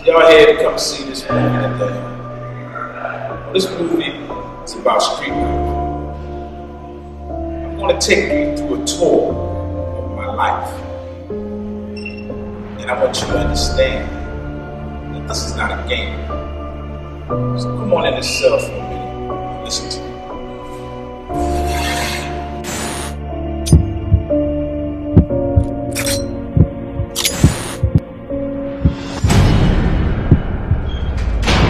Y'all here to come see this movie today. This movie is about street life. I'm going to take you through a tour of my life. And I want you to understand that this is not a game. So come on in this cell for a minute and listen to me.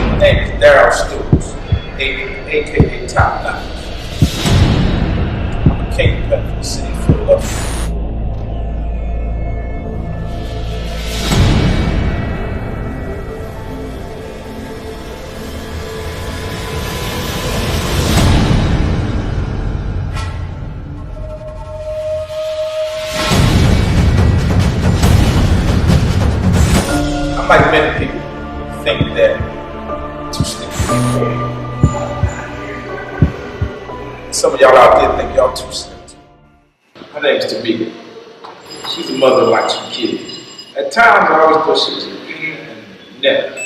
My name is Daryl Stoops, aka Top Notch. I'm a kingpin for the city of Philadelphia. Like many people think that too slick for me. Some of y'all out there think y'all too slick. Her name's Tamika. She's the mother of my 2 kids. At times I always thought she was a pain in the neck.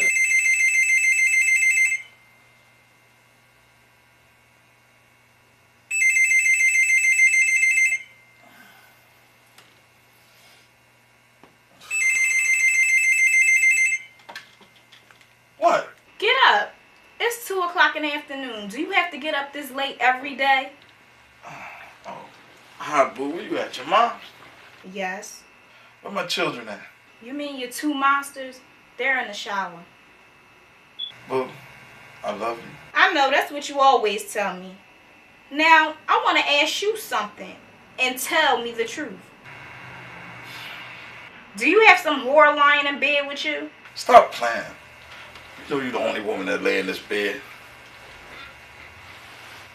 What? Get up. It's 2 o'clock in the afternoon. Do you have to get up this late every day? Oh. Hi, boo. Where you at? Your mom's? Yes. Where my children at? You mean your 2 monsters? They're in the shower. Boo, I love you. I know, that's what you always tell me. Now, I want to ask you something and tell me the truth. Do you have some whore lying in bed with you? Stop playing. You know you're the only woman that lay in this bed.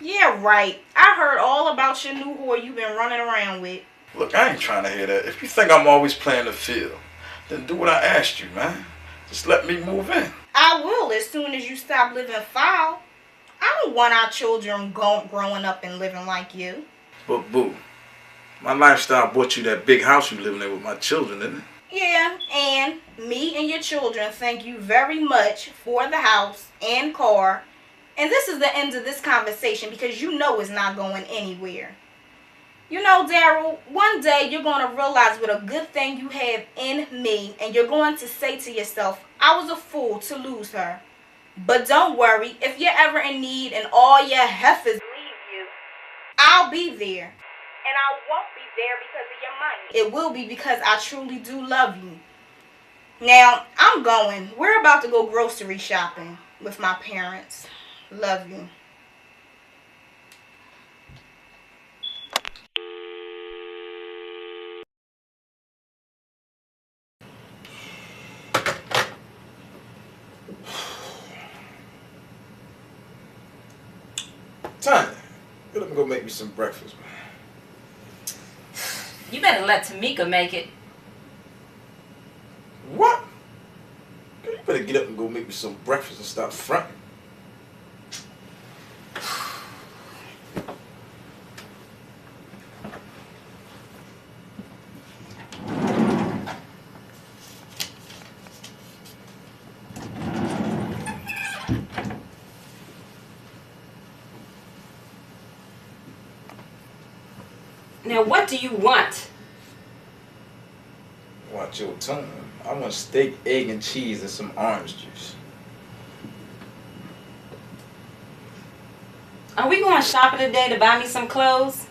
Yeah, right. I heard all about your new whore you've been running around with. Look, I ain't trying to hear that. If you think I'm always playing the field, then do what I asked you, man. Just let me move in. I will as soon as you stop living foul. I don't want our children growing up and living like you. But boo, my lifestyle bought you that big house you living in with my children, didn't it? Yeah, and me and your children thank you very much for the house and car. And this is the end of this conversation because you know it's not going anywhere. You know, Daryl, one day you're going to realize what a good thing you have in me, and you're going to say to yourself, I was a fool to lose her. But don't worry, if you're ever in need and all your heifers leave you, I'll be there. And I won't be there because of your money. It will be because I truly do love you. Now, I'm going. We're about to go grocery shopping with my parents. Love you. Tanya, get up and go make me some breakfast, man. You better let Tamika make it. What? You better get up and go make me some breakfast and stop fronting. Now, what do you want? Watch your tongue. I want steak, egg, and cheese and some orange juice. Are we going shopping today to buy me some clothes?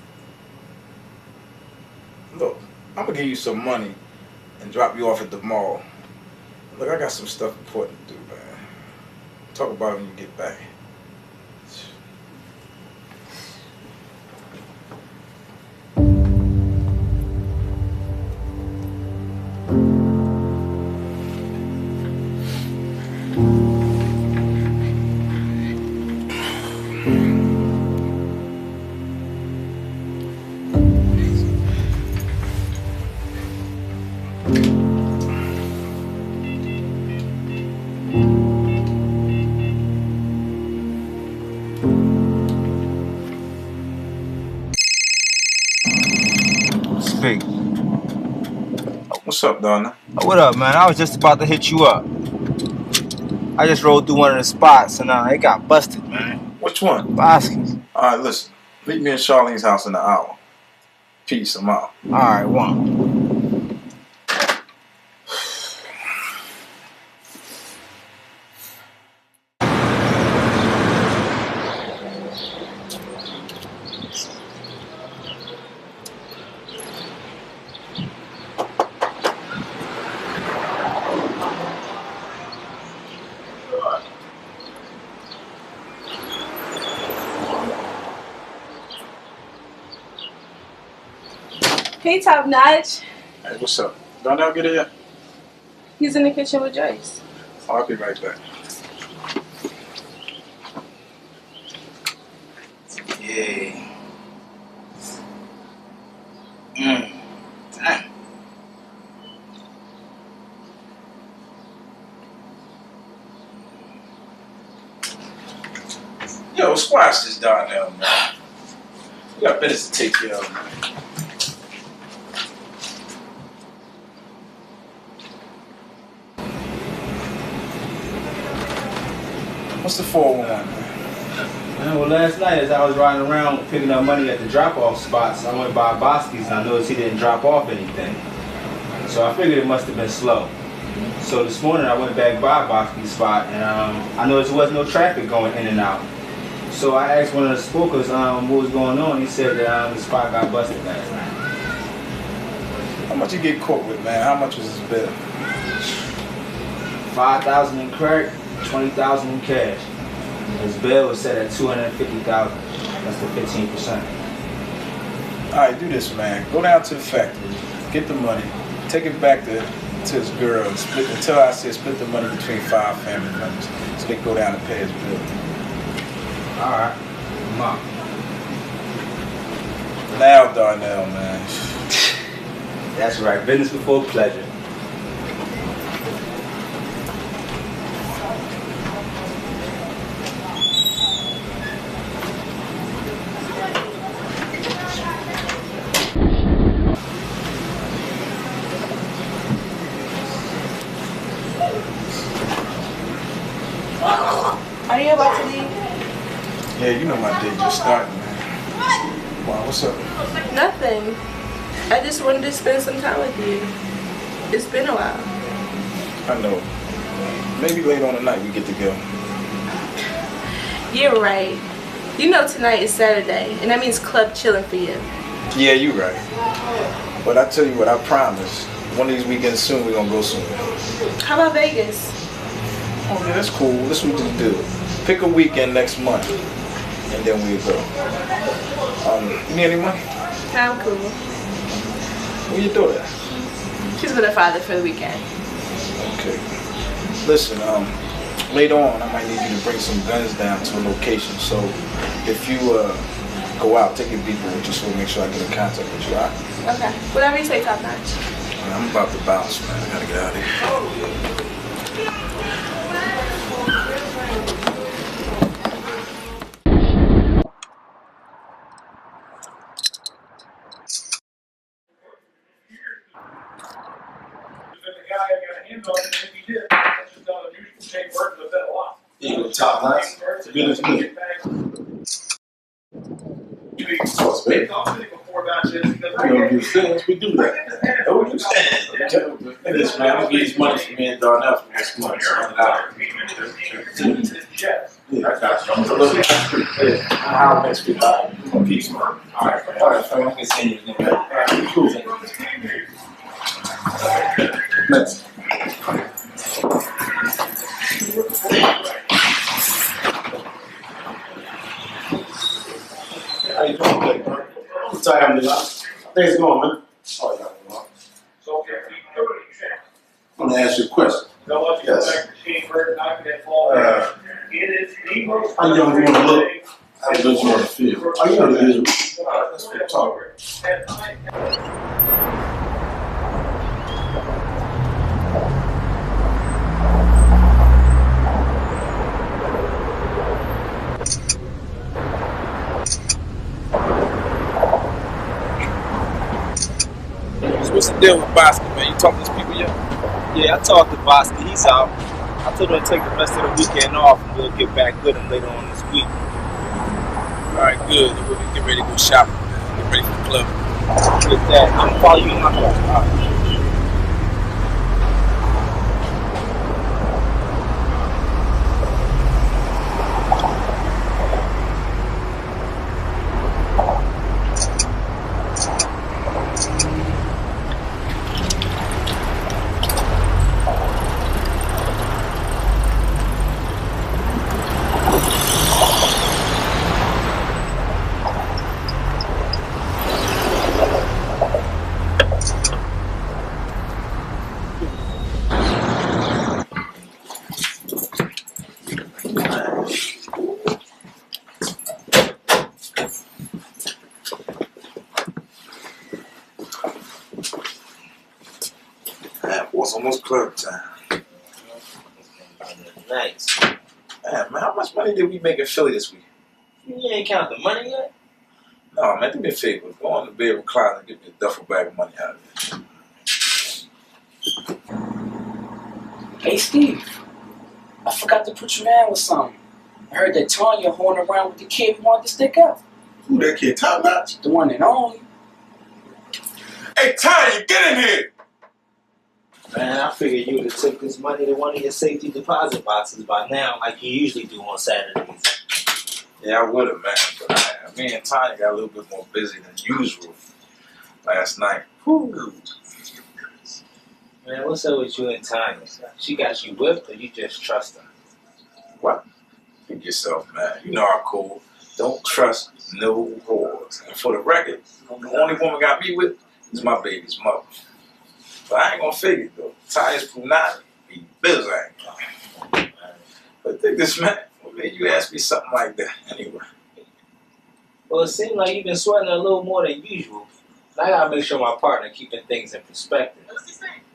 Look, I'm gonna give you some money and drop you off at the mall. Look, I got some stuff important to do, man. Talk about it when you get back. Speak. What's up, Donna? What up, man? I was just about to hit you up. I just rode through one of the spots and it got busted, man. Which one? Bosky's. Alright, listen. Meet me in Charlene's house in an hour. Peace, I'm out. Alright, one. Hey, Top Notch. Hey, what's up? Donnell get here? He's in the kitchen with Joyce. Oh, I'll be right back. Yeah. Damn. Yo, squash this Donnell, man. We got business to take care of, man. What's the 411, man? Well, last night as I was riding around picking up money at the drop-off spots, I went by Bosky's and I noticed he didn't drop off anything. So I figured it must have been slow. So this morning I went back by Bosky's spot and I noticed there wasn't no traffic going in and out. So I asked one of the spokers what was going on. He said that the spot got busted last night. How much you get caught with, man? How much was his bill? $5,000 in credit, $20,000 in cash. His bill was set at $250,000. That's the 15%. Alright, do this, man. Go down to the factory, get the money, take it back to his girl, and tell her I said split the money between 5 family members so they can go down and pay his bill. Alright, Mom. Now, Darnell, man. That's right, business before pleasure. Are you about to leave? Yeah, you know my day just started, man. Wow, what's up? Nothing. I just wanted to spend some time with you. It's been a while. I know. Maybe later on tonight we get to go. You're right. You know tonight is Saturday, and that means club chilling for you. Yeah, you right. But I tell you what, I promise. One of these weekends soon, we're gonna go somewhere. How about Vegas? Oh yeah, that's cool. This is what we just do. Pick a weekend next month, and then we'll go. You need any money? I'm cool. Where you do that? She's with her father for the weekend. Okay. Listen, later on, I might need you to bring some guns down to a location. So if you go out, take your people with you so we'll make sure I get in contact with you, all right? Okay. Whatever you say, Top Notch. I'm about to bounce, man. I gotta get out of here. You know, Top Notch. It's good as me. We don't do things, we do that. Don't do things. Look at this, man. I'm gonna get this money from me and Darnell for this month. Yeah, I got you. I'm gonna look at you. Yeah, I'll have next week. I'm gonna keep some. Alright, fam. I can send you. Alright, cool. Next. How you doing today, man? What time is it? Things going, man? Oh, yeah, I'm gonna ask you a question. Yes. How young do you want to look? How good you want to feel? How you want to do? Let's get talk. So what's the deal with Bosky, man? You talk to these people yet? Yeah, I talked to Bosky. He's out. I told her to take the rest of the weekend off and we'll get back with him later on this week. Alright, good. We'll get ready to go shopping. Get ready for the club. With that, I'm gonna follow you in my car. Alright. It's almost club time. Nice. Man, how much money did we make in Philly this week? You ain't count the money yet? No, man, do me a favor. Go on the bedroom closet and get me a duffel bag of money out of there. Hey, Steve. I forgot to put you down with something. I heard that Tanya horning around with the kid we wanted to stick up. Who that kid? Top Notch? The one and only. Hey, Tanya, get in here! Man, I figured you would have took this money to one of your safety deposit boxes by now, like you usually do on Saturdays. Yeah, I would have, man. But me and Tanya got a little bit more busy than usual last night. Whew. Man, what's up with you and Tanya? She got you whipped or you just trust her? What? Think yourself, man. You know I'm cool. Don't trust no whores. And for the record, the only woman got me with is my baby's mother. But I ain't gonna figure it though. Tanya's punani be busy. But think this, man. What made you ask me something like that anyway? Well, it seems like you've been sweating a little more than usual. I gotta make sure my partner keeping things in perspective.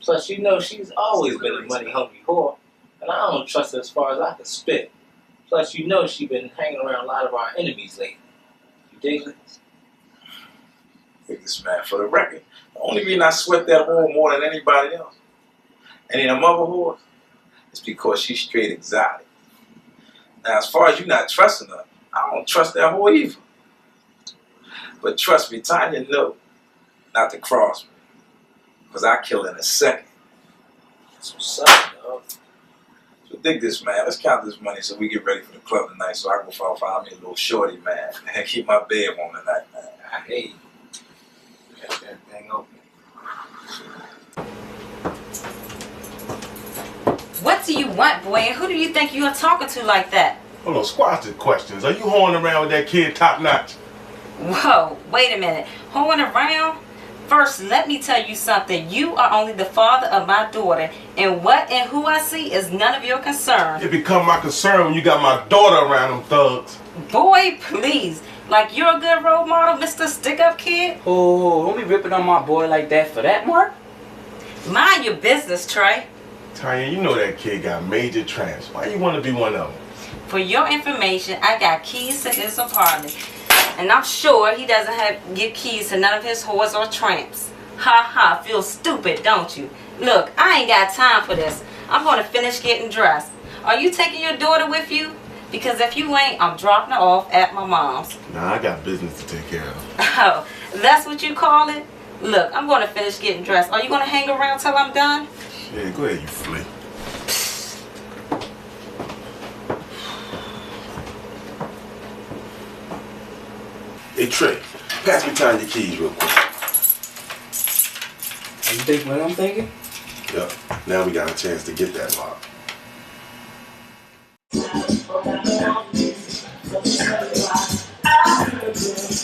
Plus, you know she's always been a money-hungry whore, and I don't trust her as far as I can spit. Plus, you know she's been hanging around a lot of our enemies lately. You dig me? Think this, man. For the record, the only reason I sweat that whore more than anybody else, and in a mother whore, is because she's straight exotic. Now, as far as you not trusting her, I don't trust that whore either. But trust me, Tanya know not to cross me. Because I kill in a second. That's what's up, dog. So dig this, man. Let's count this money so we get ready for the club tonight so I can go find me a little shorty, man. And keep my bed warm tonight, man. I hate you. Got that thing open. What do you want, boy? And who do you think you are talking to like that? Hold on, squash the questions. Are you horning around with that kid Top Notch? Whoa, wait a minute. Hoeing around? First, let me tell you something. You are only the father of my daughter, and what and who I see is none of your concern. It become my concern when you got my daughter around them thugs. Boy, please. Like you're a good role model, Mr. Stick-Up Kid? Oh, don't be ripping on my boy like that for that, Mark. Mind your business, Trey. Tanya, you know that kid got major tramps. Why you want to be one of them? For your information, I got keys to his apartment. And I'm sure he doesn't get keys to none of his whores or tramps. Ha ha, feel stupid, don't you? Look, I ain't got time for this. I'm going to finish getting dressed. Are you taking your daughter with you? Because if you ain't, I'm dropping her off at my mom's. Nah, I got business to take care of. Oh, that's what you call it? Look, I'm going to finish getting dressed. Are you going to hang around till I'm done? Yeah, go ahead, you flea. Hey, Trey, pass me Tanya your keys real quick. You think what I'm thinking? Yep, now we got a chance to get that lock.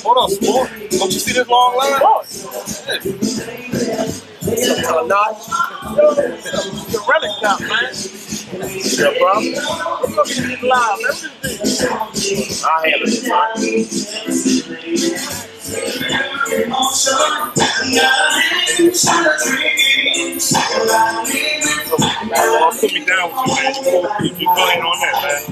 Hold on, sport. Don't you see this long line? Not. The relic shop, man. Yeah, bro. I'm looking at live. I'll handle it, man. Put me down with you, man. You go in on that, man.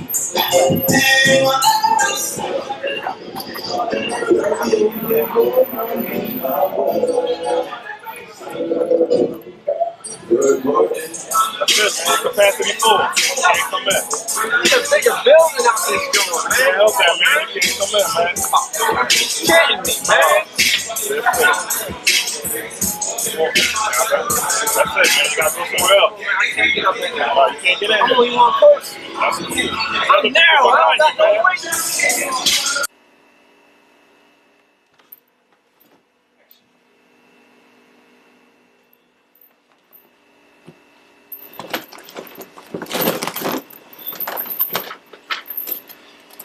That's it. Capacity full. Can't come in. There's a bigger building out this joint, man. Hell that, man. You can't come in, man. You're kidding me, man. That's it, man. You gotta go somewhere else. I can't get up in there. You can't get in there. I'm only one person. That's cool. I'm narrow. I don't got no way.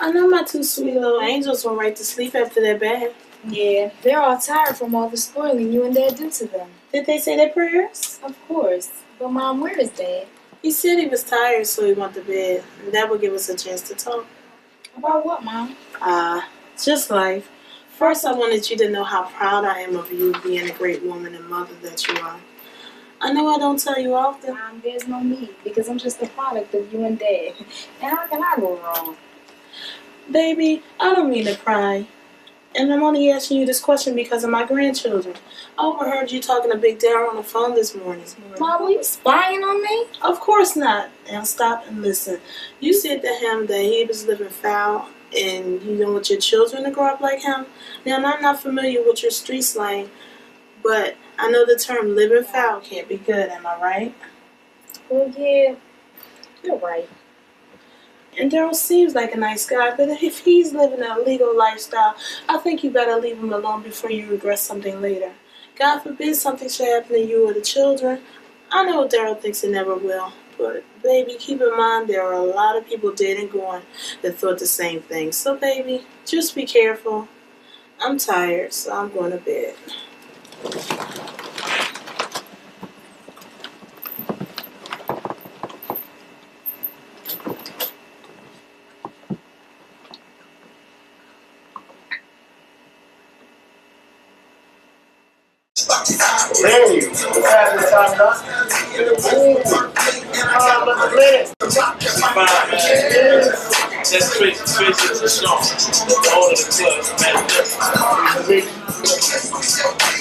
I know my two sweet little angels went right to sleep after their bath. Yeah, they're all tired from all the spoiling you and Dad do to them. Did they say their prayers? Of course. But Mom, where is Dad? He said he was tired, so he went to bed. And that would give us a chance to talk. About what, Mom? Just life. First, I wanted you to know how proud I am of you being a great woman and mother that you are. I know I don't tell you often. Mom, there's no need, because I'm just a product of you and Dad. And how can I go wrong? Baby, I don't mean to pry. And I'm only asking you this question because of my grandchildren. I overheard you talking to Big Darryl on the phone this morning. Mom, were you spying on me? Of course not. Now stop and listen. You said to him that he was living foul and you don't want your children to grow up like him. Now, I'm not familiar with your street slang, but I know the term living foul can't be good, am I right? Well, yeah, you're right. And Darryl seems like a nice guy, but if he's living an illegal lifestyle, I think you better leave him alone before you regret something later. God forbid something should happen to you or the children. I know Darryl thinks it never will, but baby, keep in mind there are a lot of people dead and gone that thought the same thing. So baby, just be careful. I'm tired, so I'm going to bed. Hey, what's happening, Tom? Fine, man. That's Tracy the Strong. All of the club, man.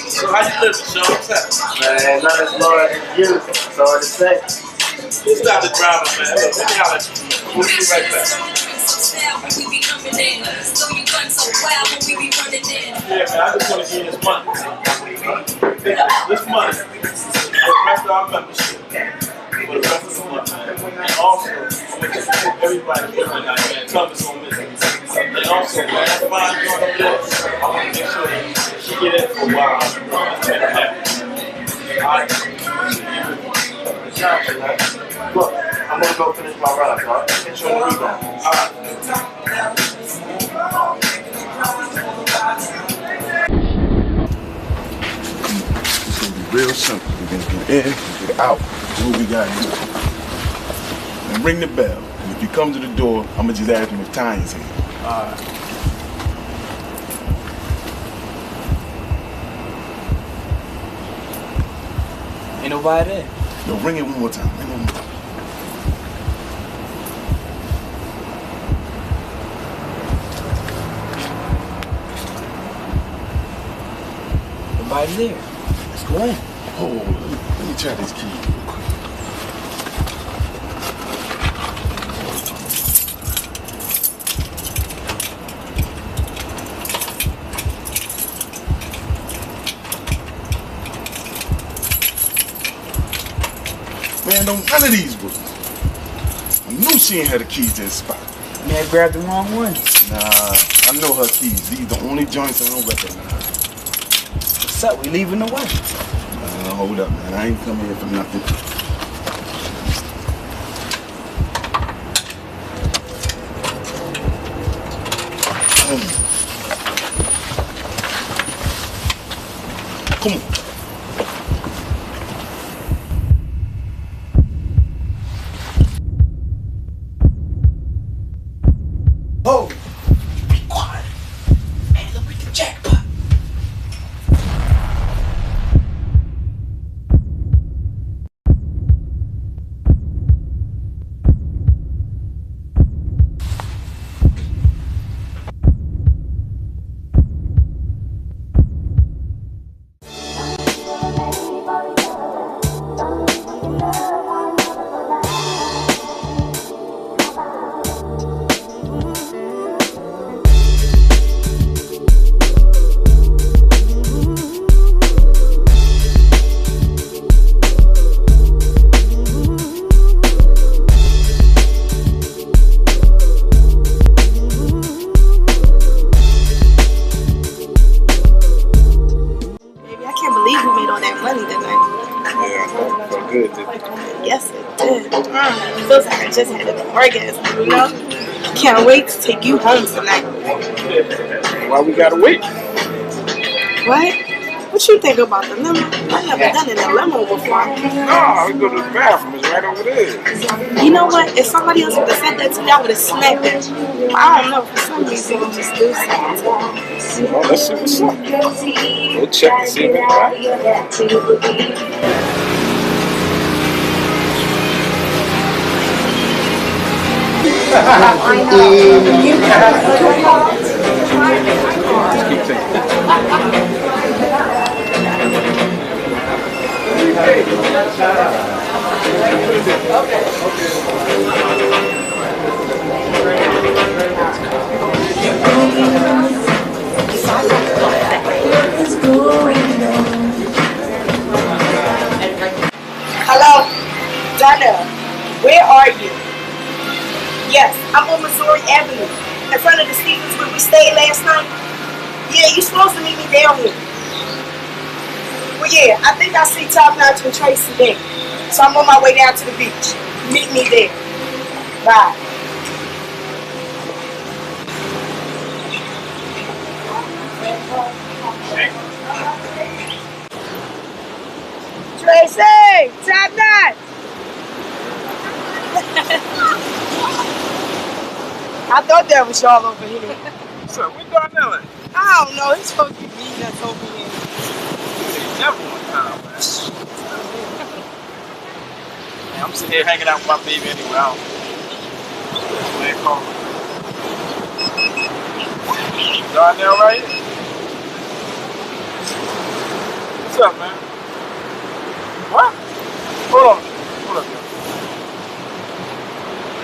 So how you living, Sean? What's happening? Man, not as large as you. That's hard to say. Just stop the driving, man. Look, let me holler at you. We'll be right back. Yeah, man, I just want to get this money. This money for the rest of our membership. For the rest of the month, man. And also, I'm going to get everybody here tonight, man. Thomas on me. And also, man, that fine joint over there, I want to make sure that she get in for a while. Alright. Look, I'm gonna go finish my run, alright? Hit you on the rebound. Alright. It's gonna be real simple. We're gonna get in, get out. Do what we gotta do. And ring the bell. And if you come to the door, I'm gonna just ask him if Tanya's here. Alright. Ain't nobody there. No, ring it one more time. Ring it one more time. Nobody there. Let's go in. Oh, let me try this key real quick. Man, don't none of these work. I knew she ain't had the keys to this spot. May I grabbed the wrong one? Nah, I know her keys. These the only joints I don't recognize. What's up? We leaving away. Hold up, man. I ain't coming here for nothing. Come on. Oh! Be quiet. Hey, look at the jackpot. just had an orgasm, you know? Can't wait to take you home tonight. Why we gotta wait? What? What you think about the limo? I've never done it in a limo before. No, we go to the bathroom. It's right over there. You know what? If somebody else would have said that to me, I would have snapped it. I don't know. For some reason, you just do something. Well, let's see what's up. Go check and see if it's right. Hello? Donna, where are you? Yes, I'm on Missouri Avenue, in front of the Stevens where we stayed last night. Yeah, you're supposed to meet me down here. Well, yeah, I think I see Top Notch and Tracy there. So I'm on my way down to the beach. Meet me there. Bye. Tracy! Top Notch! I thought that was y'all over here. What's up? Where Darnell at? I don't know. He's supposed to be meeting us over here. Never one time, man. Man, I'm sitting here hanging out with my baby anyway. I don't know. Darnell right here? What's up, man? What? Hold on. Hold up, man.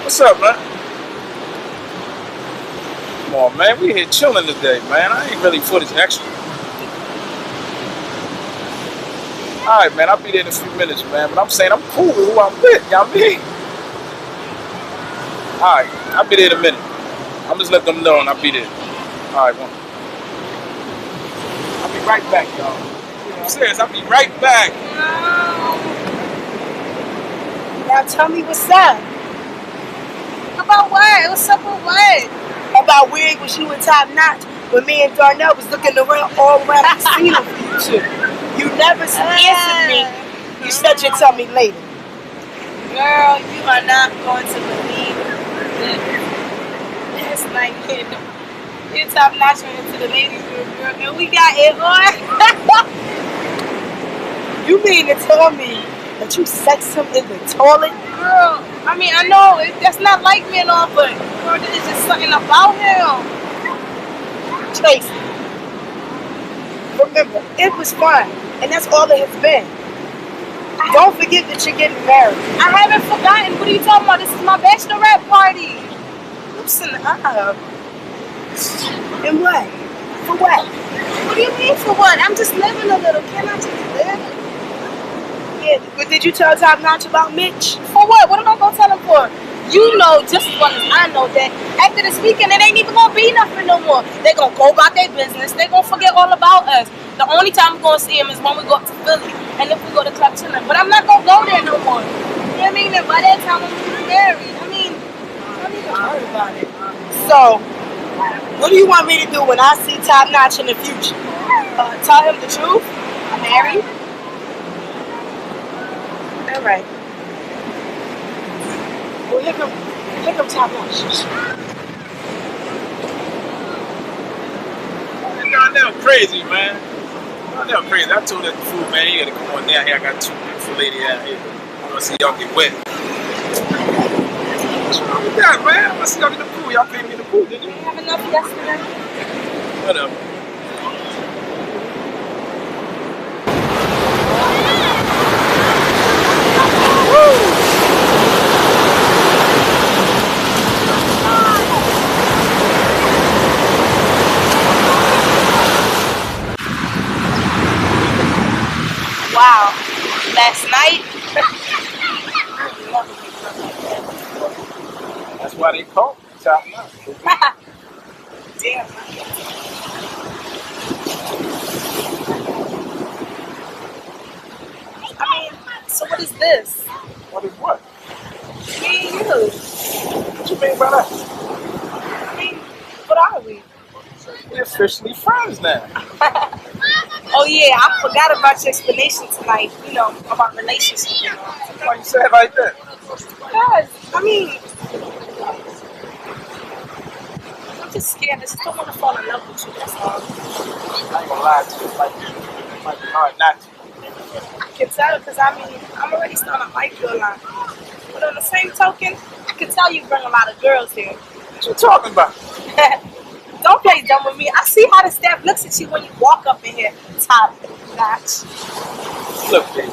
What's up, man? Come on, man. We here chilling today, man. I ain't really for this extra. Alright, man. I'll be there in a few minutes, man. But I'm saying I'm cool with who I'm with. Y'all mean? Alright. I'll be there in a minute. I'm just let them know and I'll be there. Alright, one. I'll be right back, y'all. I'm serious. I'll be right back. Now tell me what's up. About what? What's up with what? About where was you and Top Notch when me and Darnell was looking around all around the casino for you two. You never answered me. You said you'd tell me later. Girl, you are not going to believe that last night me and Top Notch went into the ladies' room, girl, and we got it on. You mean to tell me that you sexed him in the toilet? Girl, I mean, I know that's not like me and all, but girl, there's just something about him. Tracy, remember, it was fun, and that's all it has been. Don't forget that you're getting married. I haven't forgotten. What are you talking about? This is my bachelorette party. Loosen up. And what? For what? What do you mean for what? I'm just living a little. Can I just live? Yeah, but did you tell Top Notch about Mitch? For what? What am I gonna tell him for? You know just as well as I know that after this weekend it ain't even gonna be nothing no more. They're gonna go about their business. They're gonna forget all about us. The only time we're gonna see him is when we go up to Philly and if we go to Club Chillin'. But I'm not gonna go there no more. You know what I mean? And by that time I'm gonna be married. I mean, I don't even worry about it. So, what do you want me to do when I see Top Notch in the future? Tell him the truth? I'm married? All right. Well, here come Top Notch. Darnell crazy, man. Darnell crazy. I told that fool, man, he gotta come on down here. I got two beautiful ladies out here. I wanna see y'all get wet. What's wrong with that, man? I wanna see y'all in the pool. Y'all came in the pool, didn't you? We have enough yesterday. Whatever. Wow. Last night? That's why they call me Top Notch. Damn. I mean, so what is this? What is what? Me and you. What you mean by that? I mean, what are we? We're officially friends now. Oh yeah, I forgot about your explanation tonight. You know, about relationships. You know. Why you say it like that? Because, I mean, I'm just scared. I just don't want to fall in love with you, that's all. I ain't gonna lie to you. It might be hard not to. I can tell because, I mean, I'm already starting to like you a lot. But on the same token, I can tell you bring a lot of girls here. What you talking about? Don't play dumb with me. I see how the staff looks at you when you walk up in here, top notch. Look, baby.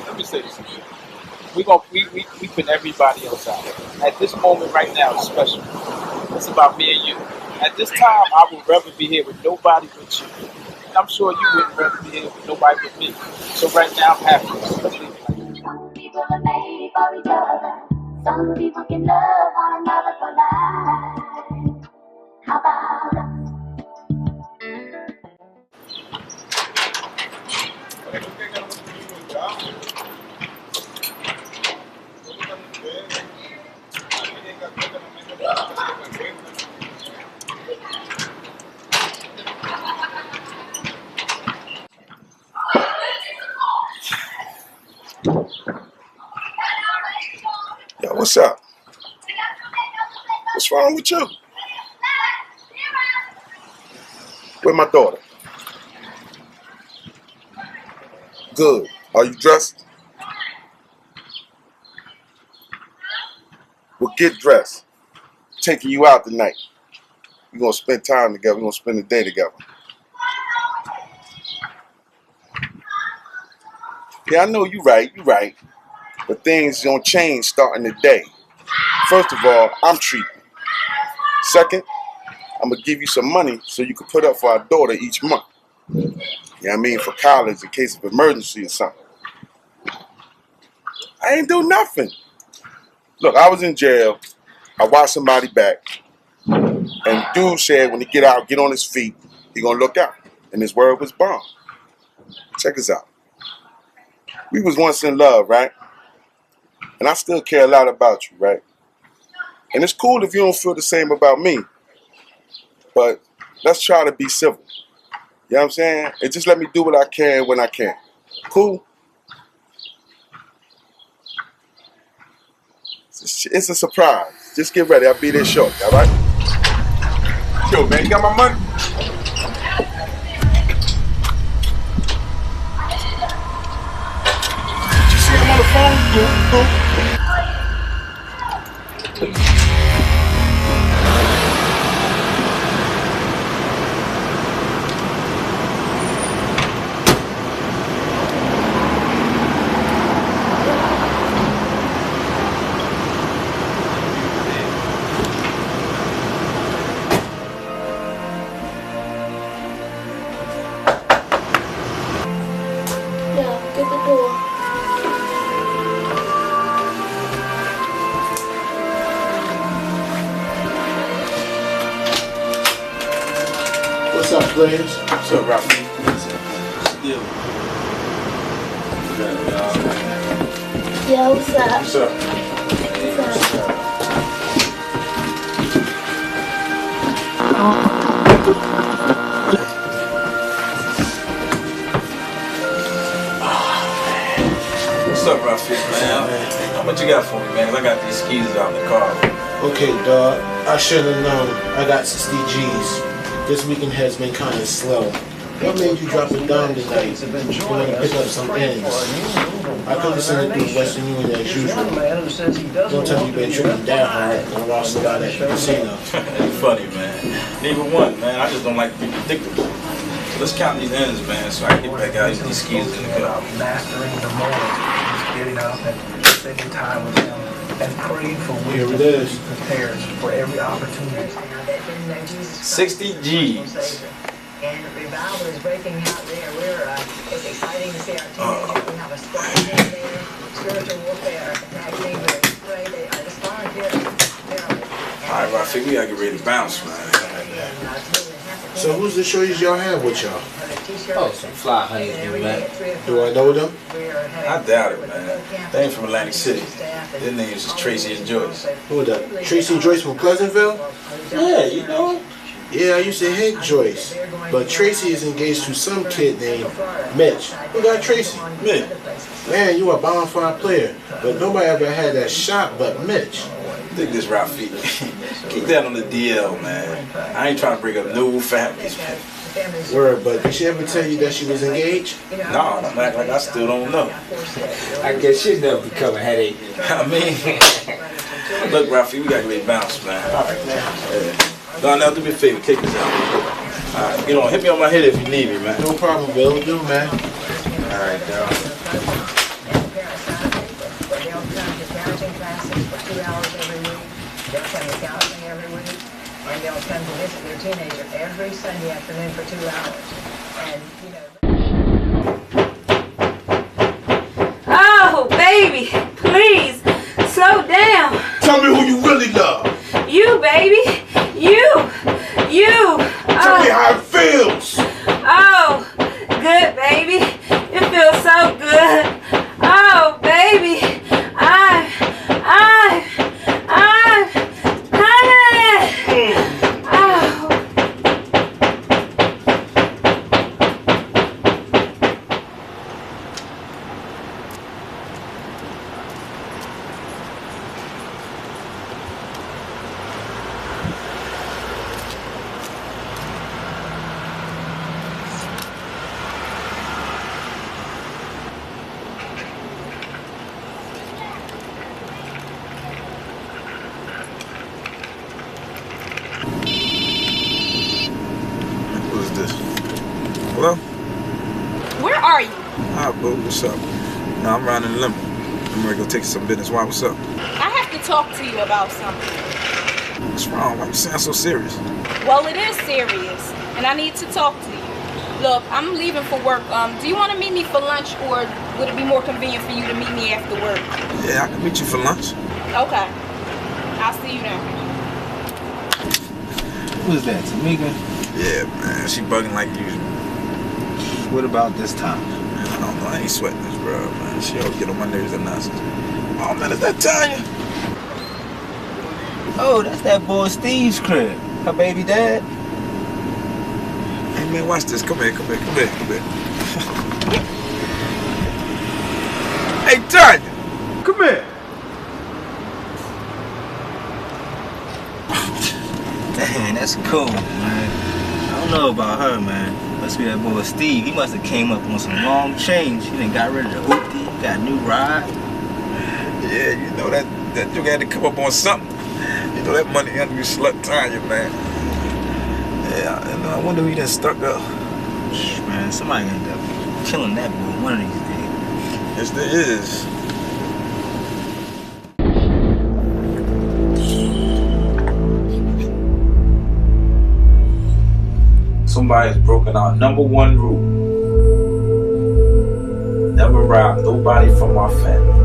Let me say this to you. We put everybody else out. At this moment right now, it's special. It's about me and you. At this time, I would rather be here with nobody but you. And I'm sure you wouldn't rather be here with nobody but me. So right now, I'm happy. Let's leave it like that. Some people are made for each other. Some people can love one another for life. How about us? Yo, what's up? What's wrong with you? Where's my daughter? Good. Are you dressed? Well, get dressed. Taking you out tonight. We're going to spend time together. We're going to spend the day together. Yeah, I know you're right. But things don't change starting today. First of all, I'm treating. Second, I'm going to give you some money so you can put up for our daughter each month. You know what I mean? For college in case of emergency or something. I ain't do nothing. Look, I was in jail. I watched somebody back. And dude said when he get out, get on his feet, he gonna look out. And his word was bond. Check us out. We was once in love, right? And I still care a lot about you, right? And it's cool if you don't feel the same about me. But let's try to be civil. You know what I'm saying? And just let me do what I can when I can. Cool? It's a surprise. Just get ready. I'll be there shortly, all right? Yo, man, you got my money? Did you see him on the phone? Yeah, get the door. What's up, players? What's up, Rafi? What's the deal? Yeah, what's up? What's up? What's up? What's up, Rafi, man? How much you got for me, man? 'Cause I got these skis out in the car. Okay, dog. I should have known. I got 60 G's. This weekend has been kind of slow. What made you drop it down tonight? You want to pick up some ends. I could listen to do Western Union as usual. Don't tell me you've been tripping that hard and lost a lot at the casino. It's funny, man. Neither one, man. I just don't like to be predictable. Let's count these ends, man, so I can get back out these skis in the car. Mastering the moment, just getting up and spending time with him and praying for Here wisdom it is. to be prepared for every opportunity. 60 G's. And Revival is breaking out there. It's exciting to see our teenagers. We have a squad team there. Spiritual warfare, tag team, they are just volunteering. All right, Rafi, we gotta get ready to bounce, man. So who's the shorties y'all have with y'all? Oh, some fly honeys, man. Do I know them? I doubt it, man. They ain't from Atlantic City. Their names is Tracy and Joyce. Who that? Tracy and Joyce from Pleasantville? Yeah, you know. Yeah, I used to hate Joyce. But Tracy is engaged to some kid named Mitch. Who got Tracy? Me. Man, you a bonfire player. But nobody ever had that shot but Mitch. Dig this, Rafi. Keep that on the DL, man. I ain't trying to bring up no families, man. Word, but did she ever tell you that she was engaged? No, I'm acting like I still don't know. I guess she'd never become a headache. I mean, look, Rafi, we gotta get bounce, man. All right, man. Donnell, do me a favor, take this out. All right, you know, hit me on my head if you need me, man. No problem, Bill. Do, man. All right, dog. And they'll come to visit their teenager every Sunday afternoon for 2 hours. And, Oh, baby, please, slow down. Tell me who you really love. You, baby, you. Tell me how it feels. Oh, good, baby. It feels so good. Oh, baby, Hello? Where are you? Hi, boo. What's up? Nah, I'm riding in the limo. I'm ready to go take some business. Why? What's up? I have to talk to you about something. What's wrong? Why you sound so serious? Well, it is serious, and I need to talk to you. Look, I'm leaving for work. Do you want to meet me for lunch, or would it be more convenient for you to meet me after work? Yeah, I can meet you for lunch. Okay. I'll see you then. Who's that, Tamika? Yeah, man. She bugging like usual. What about this time? Man, I don't know. I ain't sweating this, bro, man. She always get on my nerves and nonsense. Oh, man, is that Tanya? Oh, that's that boy Steve's crib. Her baby dad. Hey, man, watch this. Come here. Hey, Tanya! Come here. Dang, that's cool, man. I don't know about her, man. Must be that boy Steve. He must have came up on some long change. He done got rid of the hoopty, got a new ride. Yeah, you know that you had to come up on something. You know that money had to be slut Tanya, man. Yeah, and I wonder who he done stuck up. Man, somebody end up killing that boy one of these days. Yes, there is. Somebody's broken our #1 rule. Never rob nobody from our family.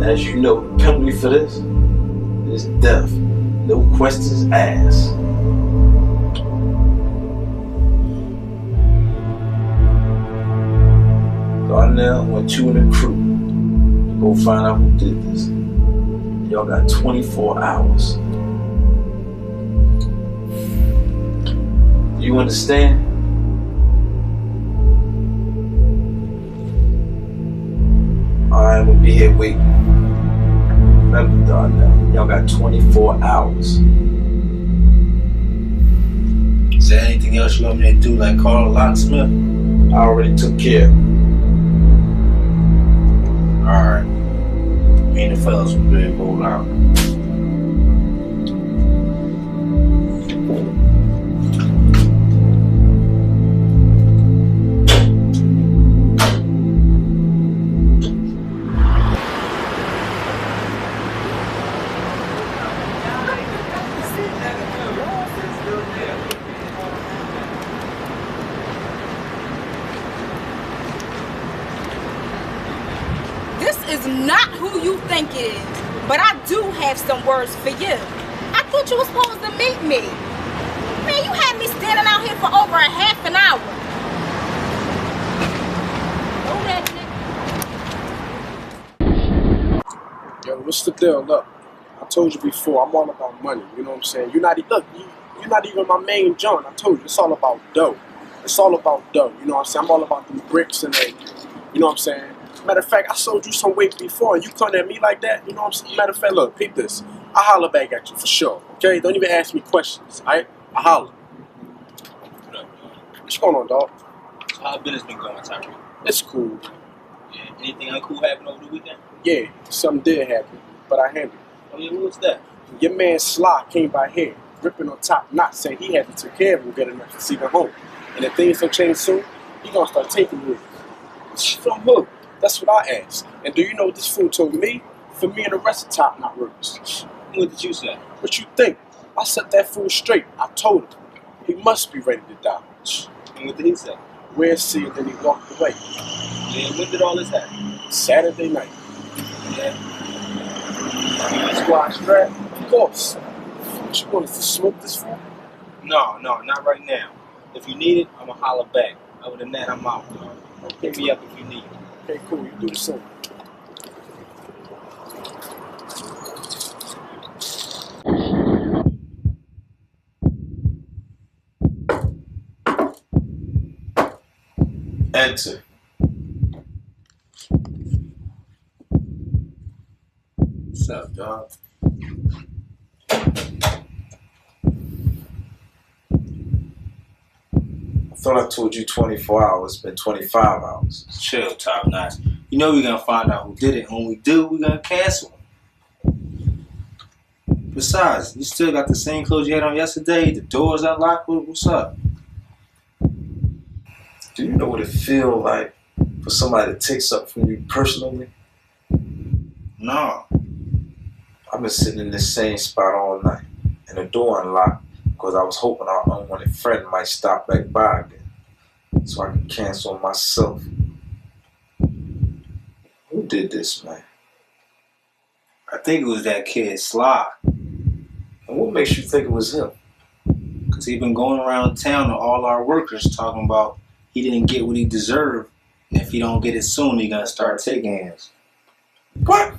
As you know, the penalty for this is death. No questions asked. Darnell want you and the crew to go find out who did this. Y'all got 24 hours. You understand? I will be here waiting. Remember, Darnell, y'all got 24 hours. Is there anything else you want me to do, like call a locksmith? I already took care of it. Alright. Me and the fellas will be roll out. Is not who you think it is, but I do have some words for you. I thought you were supposed to meet me. Man, you had me standing out here for over a half an hour. Know that, nigga? Yo, what's the deal? Look, I told you before, I'm all about money. You know what I'm saying? You're not even my main John. I told you, it's all about dough. It's all about dough. You know what I'm saying? I'm all about them bricks and everything. You know what I'm saying? Matter of fact, I sold you some weight before, and you come at me like that. You know what I'm saying? Matter of fact, look, peep this. I holler back at you for sure. Okay? Don't even ask me questions. All right? I holler. What's going on, dog? So how business been going, Tyree? It's cool. Yeah. Anything uncool happened over the weekend? Yeah, something did happen, but I handled it. Oh yeah, what was that? Your man Sly came by here, ripping on top knots, saying he had to take care of him good enough to see the home. And if things don't change soon, he gonna start taking me. From who? That's what I asked. And do you know what this fool told me? For me and the rest of top knot workers. What did you say? What you think? I set that fool straight. I told him. He must be ready to die. And what did he say? We'll see, and then he walked away. Yeah, when did all this happen? Saturday night. Yeah. Squad strap? Of course. What you want us to smoke this fool? No, not right now. If you need it, I'ma holler back. Other than that, I'm out, dog. Hit me up if you need it. Okay, cool. You do the same. Enter. What's up, dog? I thought I told you 24 hours, it's been 25 hours. Chill, Top Notch. You know we're gonna find out who did it. When we do, we're gonna cancel him. Besides, you still got the same clothes you had on yesterday? The doors unlocked? What's up? Do you know what it feels like for somebody to take something from you personally? No. I've been sitting in this same spot all night, and the door unlocked because I was hoping our unwanted friend might stop back by again, so I could cancel myself. Who did this, man? I think it was that kid, Sly. And what makes you think it was him? Because he been going around town to all our workers talking about he didn't get what he deserved, and if he don't get it soon, he gonna start taking hands. What?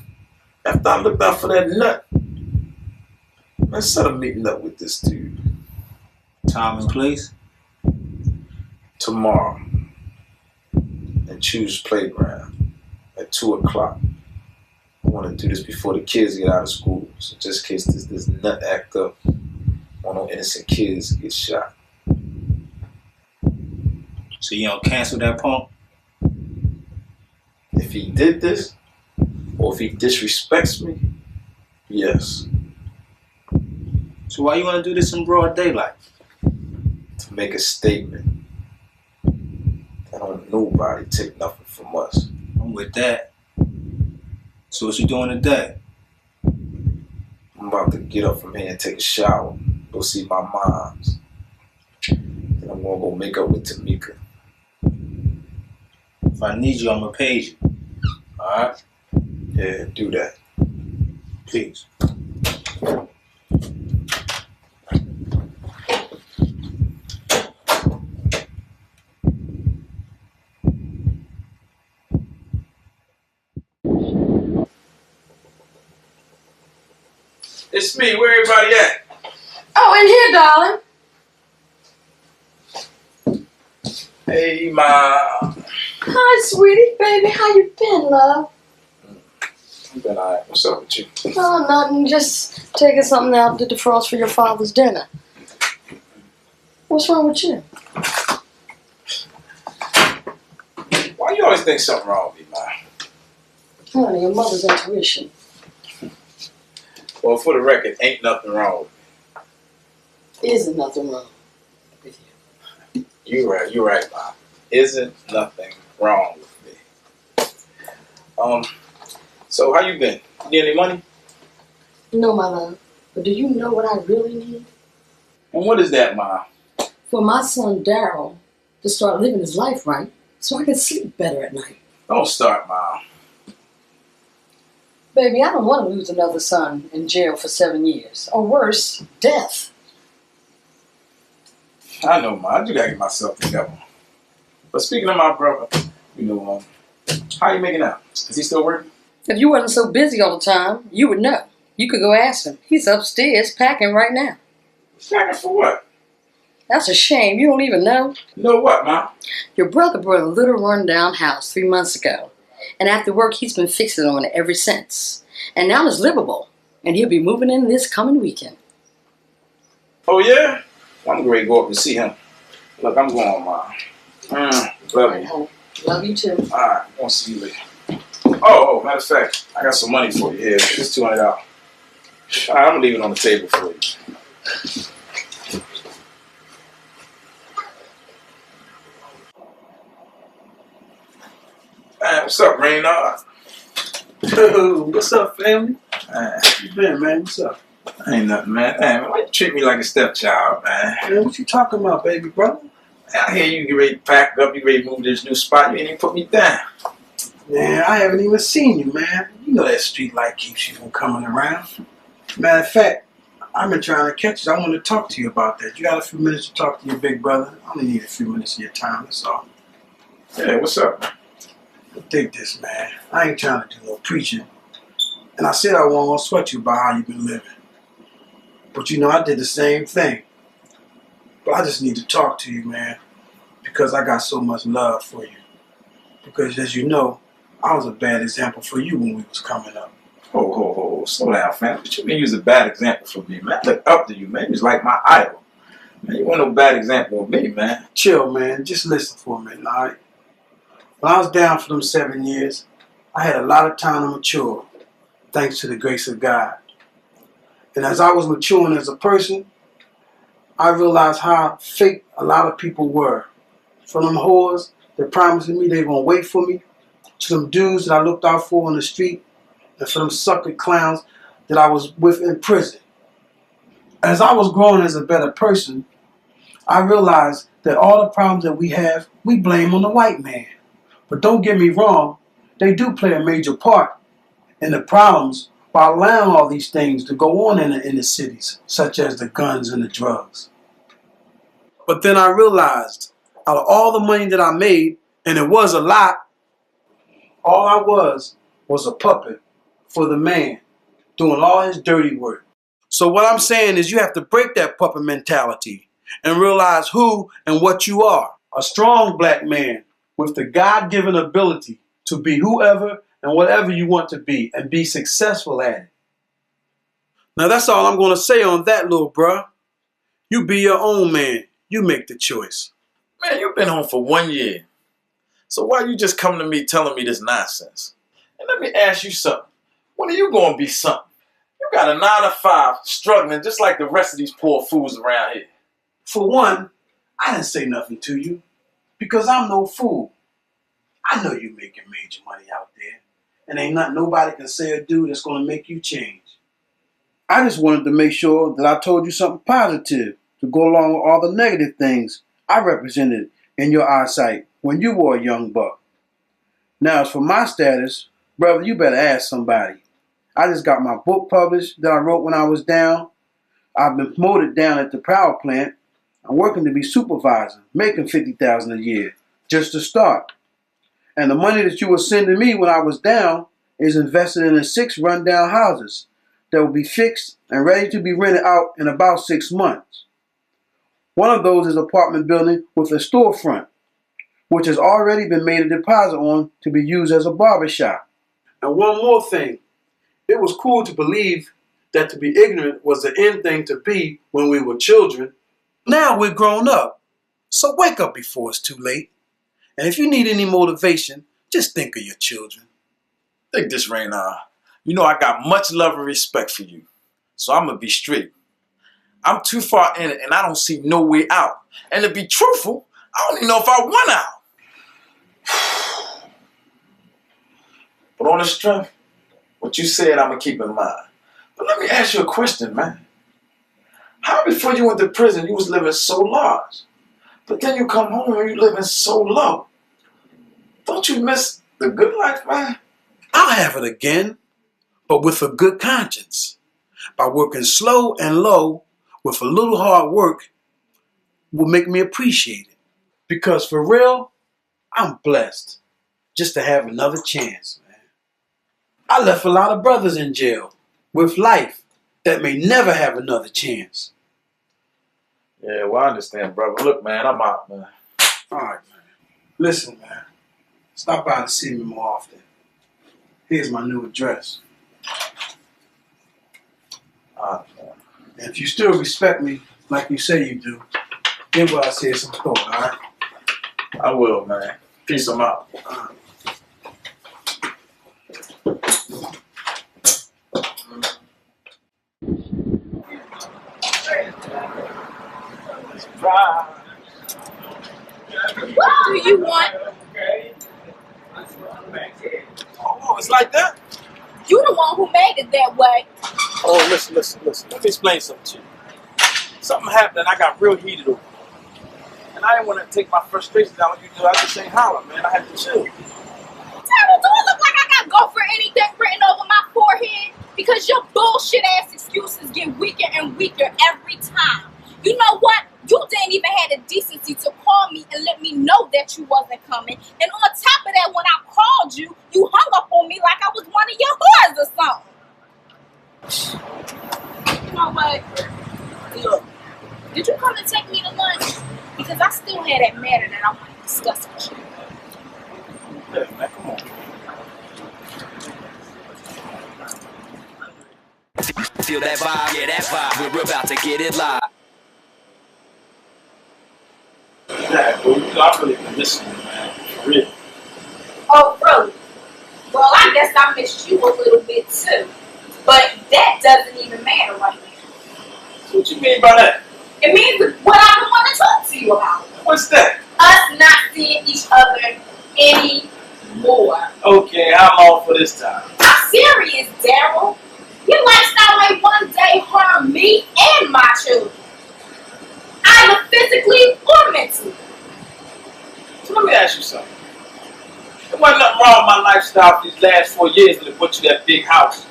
After I looked out for that nut? Man, set a meeting up with this dude. Time and place? Tomorrow. And choose playground at 2 o'clock. I want to do this before the kids get out of school. So just in case this nut act up, one of innocent kids get shot. So you don't cancel that punk? If he did this, or if he disrespects me, yes. So why you want to do this in broad daylight? To make a statement that don't nobody take nothing from us. I'm with that. So what you doing today? I'm about to get up from here and take a shower, go see my moms. Then I'm gonna go make up with Tamika. If I need you, I'm gonna page you. Alright? Yeah, do that. Please. It's me, where everybody at? Oh, in here, darling. Hey, Ma. Hi, sweetie, baby. How you been, love? I've been alright. What's up with you? Oh, nothing. Just taking something out to defrost for your father's dinner. What's wrong with you? Why you always think something wrong with me, Ma? Honey, your mother's intuition. Well, for the record, ain't nothing wrong with Isn't nothing wrong with you. me. You're right, Ma. Isn't nothing wrong with me. So how you been? You need any money? No, my love. But do you know what I really need? And what is that, Ma? For my son, Daryl, to start living his life right, so I can sleep better at night. Don't start, Ma. Baby, I don't want to lose another son in jail for 7 years. Or worse, death. I know, Ma. I just gotta get myself together. But speaking of my brother, how you making out? Is he still working? If you wasn't so busy all the time, you would know. You could go ask him. He's upstairs packing right now. Packing for what? That's a shame. You don't even know. Know what, Ma? Your brother bought a little rundown house 3 months ago. And after work, he's been fixing on it ever since. And now it's livable. And he'll be moving in this coming weekend. Oh, yeah? I'm going to go up and see him. Look, I'm going, Ma. Love you. Love you too. All right, I want to see you later. Oh, matter of fact, I got some money for you here. It's $200. All right, I'm going to leave it on the table for you. Man, what's up, Raynard? What's up, family? Man, You been, man? What's up? ain't nothing, man. Hey, man, why you treat me like a stepchild, man? Man, what you talking about, baby brother? I hear you get ready to pack up, you ready to move to this new spot. You ain't even put me down. Man, I haven't even seen you, man. You know that street light keeps you from coming around. Matter of fact, I've been trying to catch you. I want to talk to you about that. You got a few minutes to talk to your big brother? I only need a few minutes of your time, that's all. Yeah, what's up? Dig this, man. I ain't trying to do no preaching. And I said I won't sweat you about how you been living. But you know, I did the same thing. But I just need to talk to you, man. Because I got so much love for you. Because as you know, I was a bad example for you when we was coming up. Ho, slow down, fam. What you mean you was a bad example for me, man? I look up to you, man. You was like my idol. Man, you weren't no bad example of me, man. Chill, man. Just listen for a minute, all right? When I was down for them 7 years, I had a lot of time to mature, thanks to the grace of God. And as I was maturing as a person, I realized how fake a lot of people were. From them whores that promised me they were going to wait for me, to them dudes that I looked out for on the street, and for them sucker clowns that I was with in prison. As I was growing as a better person, I realized that all the problems that we have, we blame on the white man. But don't get me wrong, they do play a major part in the problems by allowing all these things to go on in the cities, such as the guns and the drugs. But then I realized, out of all the money that I made, and it was a lot, all I was a puppet for the man, doing all his dirty work. So what I'm saying is you have to break that puppet mentality and realize who and what you are. A strong black man with the God-given ability to be whoever and whatever you want to be and be successful at it. Now that's all I'm going to say on that, little bruh. You be your own man. You make the choice. Man, you've been home for 1 year. So why you just come to me telling me this nonsense? And let me ask you something. When are you going to be something? You got a 9 to 5 struggling just like the rest of these poor fools around here. For one, I didn't say nothing to you because I'm no fool. I know you making major money out there, and ain't nothing nobody can say or do that's going to make you change. I just wanted to make sure that I told you something positive to go along with all the negative things I represented in your eyesight when you were a young buck. Now, as for my status, brother, you better ask somebody. I just got my book published that I wrote when I was down. I've been promoted down at the power plant. I'm working to be supervisor, making $50,000 a year, just to start. And the money that you were sending me when I was down is invested in the 6 rundown houses that will be fixed and ready to be rented out in about 6 months. One of those is an apartment building with a storefront, which has already been made a deposit on to be used as a barbershop. And one more thing, it was cool to believe that to be ignorant was the end thing to be when we were children. Now we're grown up, so wake up before it's too late. And if you need any motivation, just think of your children. Think this, Raynard. You know I got much love and respect for you. So I'm going to be straight. I'm too far in it and I don't see no way out. And to be truthful, I don't even know if I want out. But on the strength, what you said I'm going to keep in mind. But let me ask you a question, man. How before you went to prison you was living so large? But then you come home and you living so low. Don't you miss the good life, man? I'll have it again, but with a good conscience. By working slow and low with a little hard work will make me appreciate it. Because for real, I'm blessed just to have another chance, man. I left a lot of brothers in jail with life that may never have another chance. Yeah, well, I understand, brother. Look, man, I'm out, man. All right, man. Listen, man. Stop by to see me more often. Here's my new address. All right, man. And if you still respect me like you say you do, give what I say some thought, all right? I will, man. Peace, I'm out. What do you want? Oh, it's like that? You the one who made it that way. Oh, listen. Let me explain something to you. Something happened and I got real heated over it. And I didn't want to take my frustration down on you. I just ain't holler, man. I had to chill. Terrell, do it look like I got go for anything written over my forehead? Because your bullshit ass excuses get weaker and weaker every time. You know what? You didn't even have the decency to call me and let me know that you wasn't coming. And on top of that, when I called you, you hung up on me like I was one of your whores or something. You know what? Look, did you come to take me to lunch? Because I still had that matter that I want to discuss with you. Yeah, man, come on. Feel that vibe, yeah, that vibe. We're about to get it live. Yeah, bro, I really been missing you, man. For real. Oh, really? Well, I guess I missed you a little bit too. But that doesn't even matter right now. What you mean by that? It means what I don't want to talk to you about. What's that? Us not seeing each other anymore. Okay, how long for this time? I'm serious, Daryl. Your lifestyle may one day harm me and my children. Either physically or mentally. So let me ask you something. There wasn't nothing wrong with my lifestyle for these last 4 years when they bought you that big house.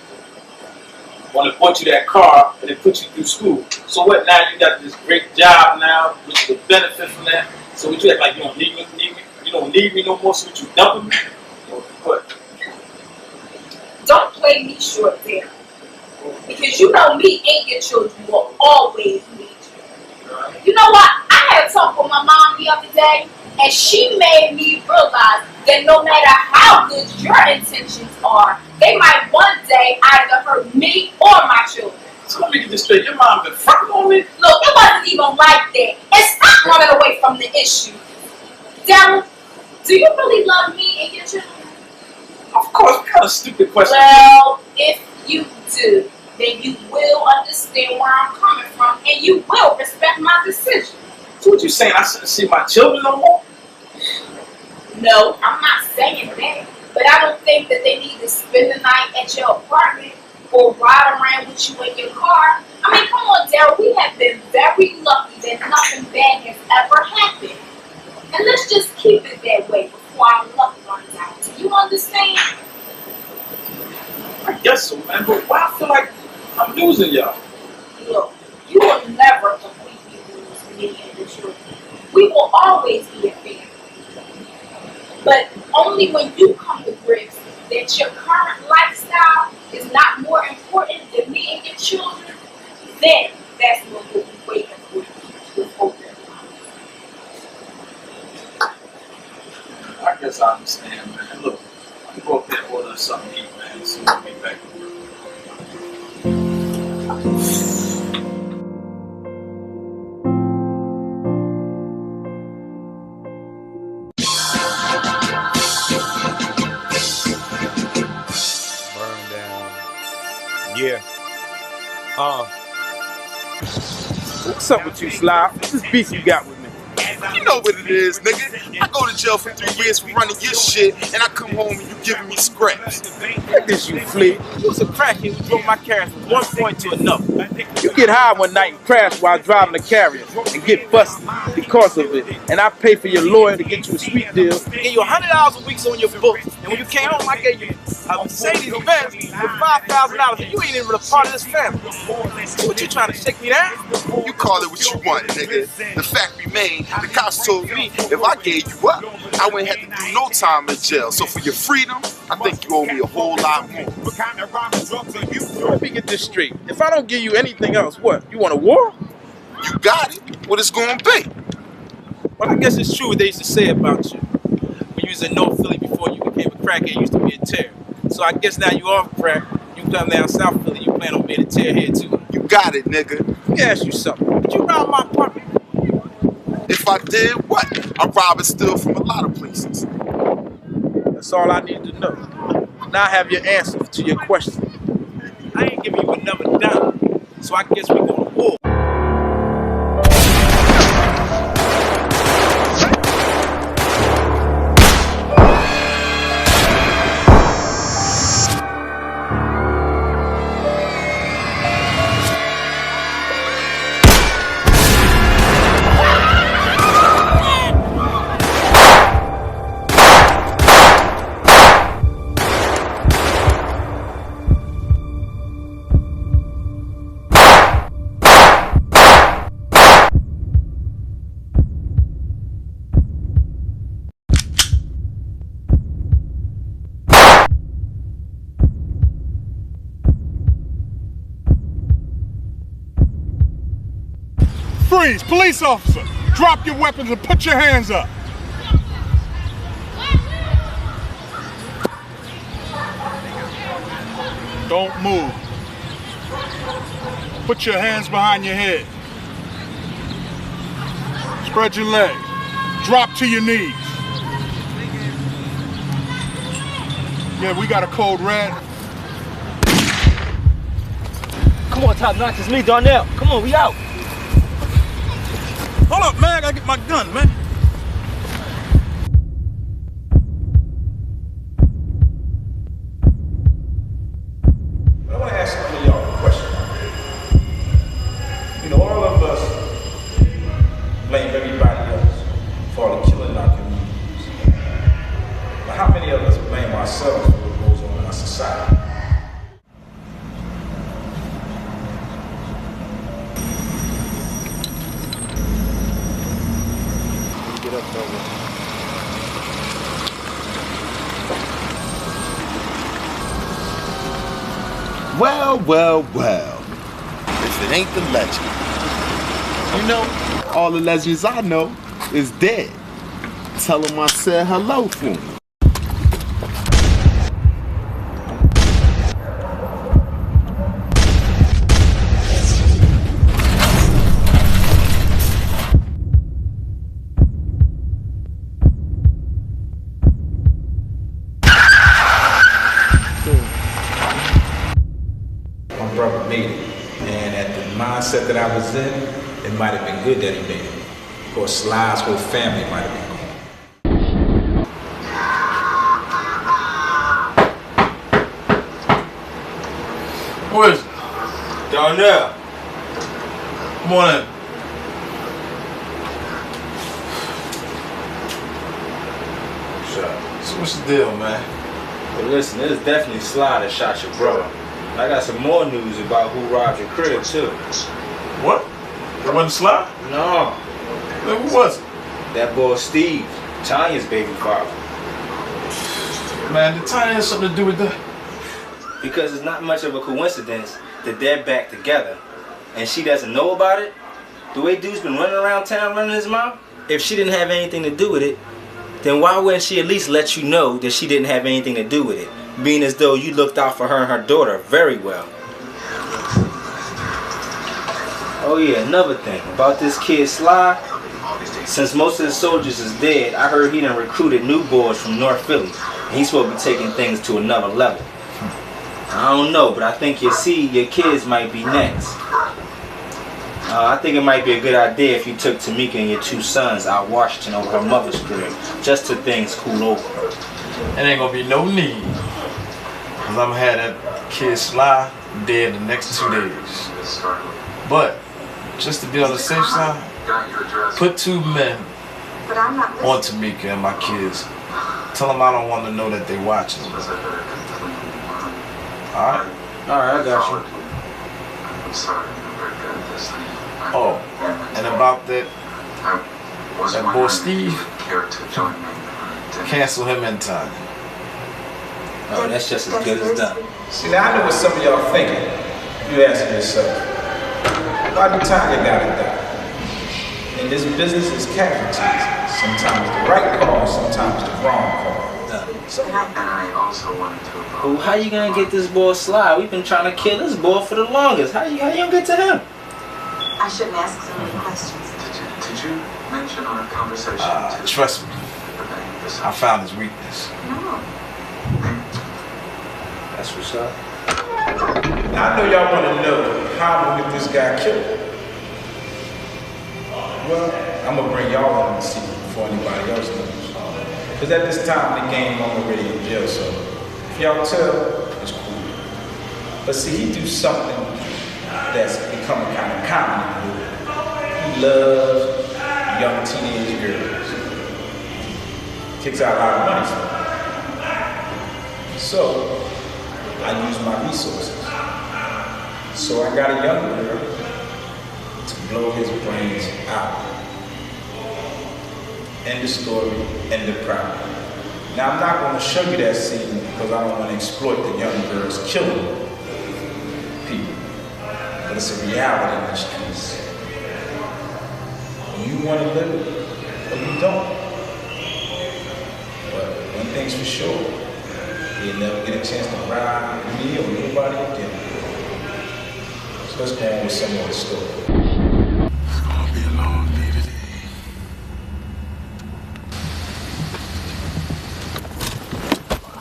When they bought you that car and they put you through school. So what, now you got this great job now, which is a benefit from that. So what, you act like you don't need me, you don't need me no more, so what, you dumping me? What? Don't play me short there. Because you know me and your children will always need you. You know what? I had a talk with my mom the other day, and she made me realize that no matter how good your intentions are, they might one day either hurt me or my children. So let me get this straight. Your mom been fronting on me? Look, it wasn't even like that. And stop running away from the issue. Darren, do you really love me and your children? Of course, what kind of stupid question? Well, if you do, then you will understand where I'm coming from, and you will respect my decision. So what you saying? I shouldn't see my children no more? No, I'm not saying that. But I don't think that they need to spend the night at your apartment or ride around with you in your car. I mean, come on, Daryl. We have been very lucky that nothing bad has ever happened. And let's just keep it that way before our luck runs out. Do you understand? I guess so, man. But why I feel like I'm losing y'all? Look, you will never completely lose me and the children. We will always be a family. But only when you come to grips that your current lifestyle is not more important than me and your children, then that's when we'll be waiting for you with open arms. I guess I understand, man. Look, I'm going to go up there and order something to eat, man. So we'll be back. Yeah. What's up with you, Sly? What's this beef you got with me? You know what it is, nigga. I go to jail for 3 years for running your shit, and I come home and you giving me scraps. Look this, you flea. You was a crackhead who drove my carriage from one point to another. You get high one night and crash while driving the carrier and get busted. They cost of it, and I pay for your lawyer to get you a sweet deal, get you $100 a week on your books, and when you came home, I gave you a Mercedes Benz for $5,000, and you ain't even a part of this family. What you trying to shake me down? You call it what you want, nigga. The fact remains, the cops told me if I gave you up, I wouldn't have to do no time in jail. So for your freedom, I think you owe me a whole lot more. Let me get this straight. If I don't give you anything else, what? You want a war? You got it. What it's gonna be? Well, I guess it's true what they used to say about you. When you was in North Philly before you became a crackhead, you used to be a terror. So I guess now you off crack, you come down South Philly, you plan on being a tearhead too. You got it, nigga. Let me ask you something. Did you rob my apartment? If I did, what? I rob and steal from a lot of places. That's all I need to know. Now I have your answer to your question. I ain't giving you another dime, so I guess we're going to war. Freeze! Police officer! Drop your weapons and put your hands up! Don't move. Put your hands behind your head. Spread your legs. Drop to your knees. Yeah, we got a code red. Come on, top notch, it's me, Darnell. Come on, we out. Hold up, man, I gotta get my gun, man. I want to ask some of y'all a question. You know, all of us blame everybody else for the killing in our communities. But how many of us blame ourselves for what goes on in our society? Get up, brother. Well, well, well. If it ain't the legend. You know, all the legends I know is dead. Tell them I said hello for them. My brother made it, and at the mindset that I was in, it might have been good that he made it. Of course, Sly's whole family might have been gone. Who is it? Darnell. Come on in. So what's the deal, man? Well, listen, it is definitely Sly that shot your brother. I got some more news about who robbed your crib, too. What? That wasn't Sly? No. Then who was it? That boy Steve, Tanya's baby father. Man, did Tanya have something to do with that? Because it's not much of a coincidence that they're back together. And she doesn't know about it? The way dude's been running around town running his mouth? If she didn't have anything to do with it, then why wouldn't she at least let you know that she didn't have anything to do with it? Being as though you looked out for her and her daughter very well. Oh yeah, another thing about this kid Sly. Since most of the soldiers is dead, I heard he done recruited new boys from North Philly. And he's supposed to be taking things to another level. I don't know, but I think your kids might be next. I think it might be a good idea if you took Tamika and your two sons out Washington over her mother's crib, just till things cool over. It ain't gonna be no need. Cause I'm gonna have that kid Sly dead the next 2 days. But just to be on the safe side, put 2 men But I'm not on Tamika and my kids. Tell them I don't want to know that they watching. Alright? Alright, I got you. Oh, and about that boy Steve, cancel him in time. Oh, that's just as good as done. See, now I know what some of y'all thinking. You asking yourself, why do Tanya got it done? In this business is casualties. Sometimes the right call, sometimes the wrong call. Well, how you gonna get this boy Sly? We've been trying to kill this boy for the longest. How you gonna get to him? I shouldn't ask so many questions. Did you mention our conversation? Trust me, I found his weakness. No. That's what's up. Now I know y'all want to know how I'm gonna get this guy killed. Well, I'm gonna bring y'all on the secret before anybody else knows. Because at this time in the game, I'm already in jail, so if y'all tell, it's cool. But see, he do something that's becoming kind of common in the hood. He loves young teenage girls. Takes out a lot of money for them. So I use my resources. So I got a young girl to blow his brains out. End of story, end of problem. Now I'm not going to show you that scene because I don't want to exploit the young girls killing people. But it's a reality in the streets. You want to live it or you don't. But one thing's for sure, you'll never get a chance to ride with me or nobody again. So let's go on with some more story.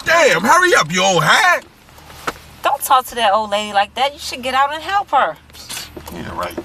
Damn, hurry up, you old hag. Don't talk to that old lady like that. You should get out and help her. Yeah, right.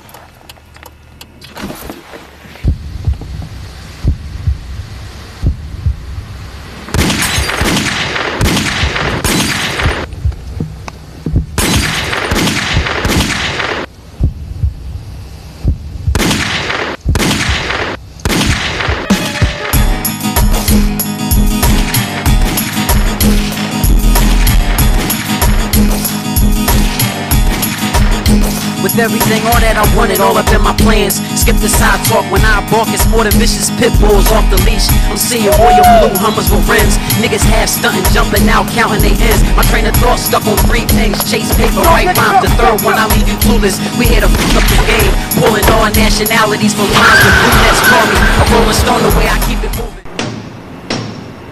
With everything on that, I want it all up in my plans. Skip the side talk when I bark, it's more than vicious pit bulls off the leash. I'm seeing royal blue Hummers with rims. Niggas half stunting, jumping out, counting they ends. My train of thought stuck on 3 things. Chase paper, right rhyme. The third one, I leave you clueless. We here to fuck up the game. Pulling all nationalities from lines with blue nets call me a rolling stone the way I keep it moving.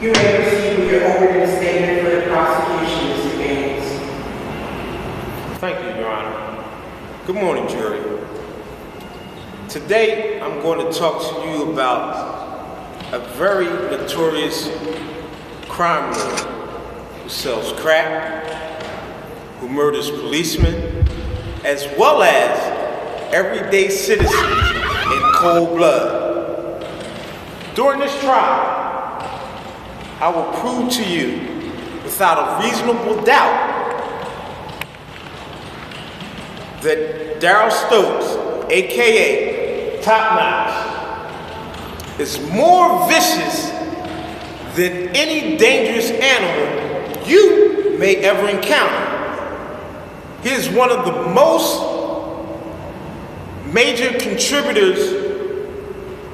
You may proceed with your opening statement for the prosecution, Mr. Gaines. Thank you, Your Honor. Good morning, jury. Today, I'm going to talk to you about a very notorious crime lord who sells crack, who murders policemen, as well as everyday citizens in cold blood. During this trial, I will prove to you, without a reasonable doubt, that Daryl Stokes, aka Top Notch, is more vicious than any dangerous animal you may ever encounter. He is one of the most major contributors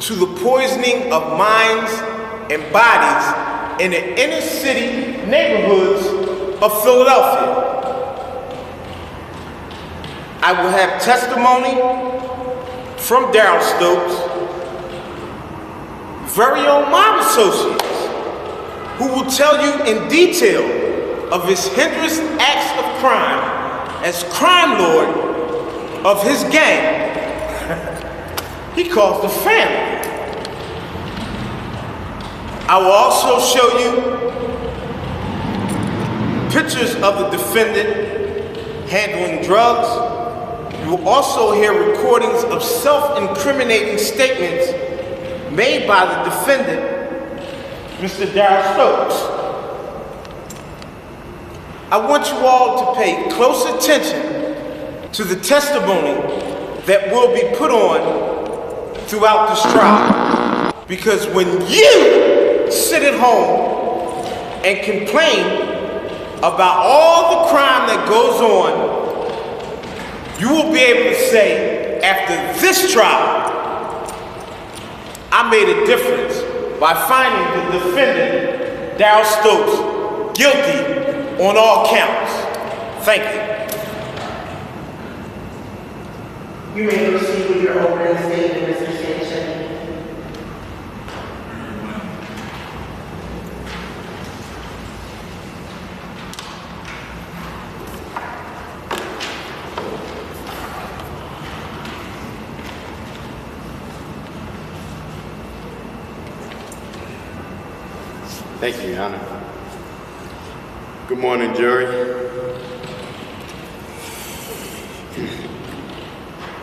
to the poisoning of minds and bodies in the inner city neighborhoods of Philadelphia. I will have testimony from Daryl Stokes, very own mob associates, who will tell you in detail of his heinous acts of crime as crime lord of his gang. He calls the family. I will also show you pictures of the defendant handling drugs. You will also hear recordings of self-incriminating statements made by the defendant, Mr. Daryl Stokes. I want you all to pay close attention to the testimony that will be put on throughout this trial. Because when you sit at home and complain about all the crime that goes on, you will be able to say, after this trial, I made a difference by finding the defendant, Darryl Stokes, guilty on all counts. Thank you. You may proceed with your opening statement, Mr. Sanchez. Thank you, Your Honor. Good morning, jury.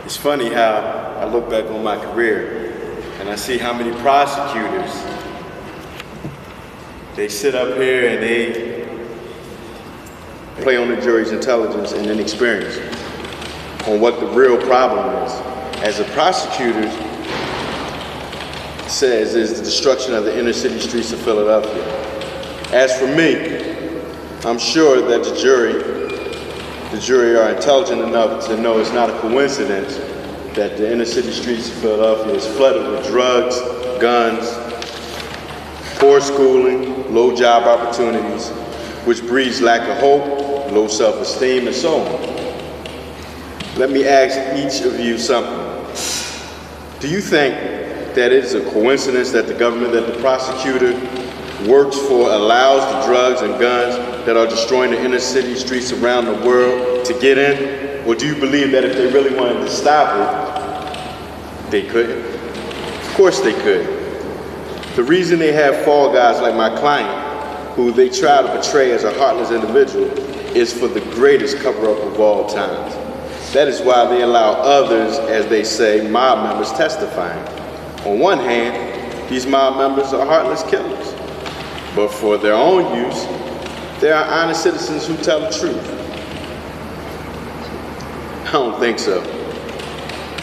It's funny how I look back on my career and I see how many prosecutors, they sit up here and they play on the jury's intelligence and inexperience on what the real problem is. As a prosecutor says, is the destruction of the inner city streets of Philadelphia. As for me, I'm sure that the jury are intelligent enough to know it's not a coincidence that the inner city streets of Philadelphia is flooded with drugs, guns, poor schooling, low job opportunities, which breeds lack of hope, low self-esteem, and so on. Let me ask each of you something. Do you think that it's a coincidence that the government that the prosecutor works for allows the drugs and guns that are destroying the inner city streets around the world to get in? Or do you believe that if they really wanted to stop it, they couldn't? Of course they could. The reason they have fall guys like my client, who they try to portray as a heartless individual, is for the greatest cover-up of all times. That is why they allow others, as they say, mob members testifying. On one hand, these mob members are heartless killers, but for their own use, they are honest citizens who tell the truth. I don't think so.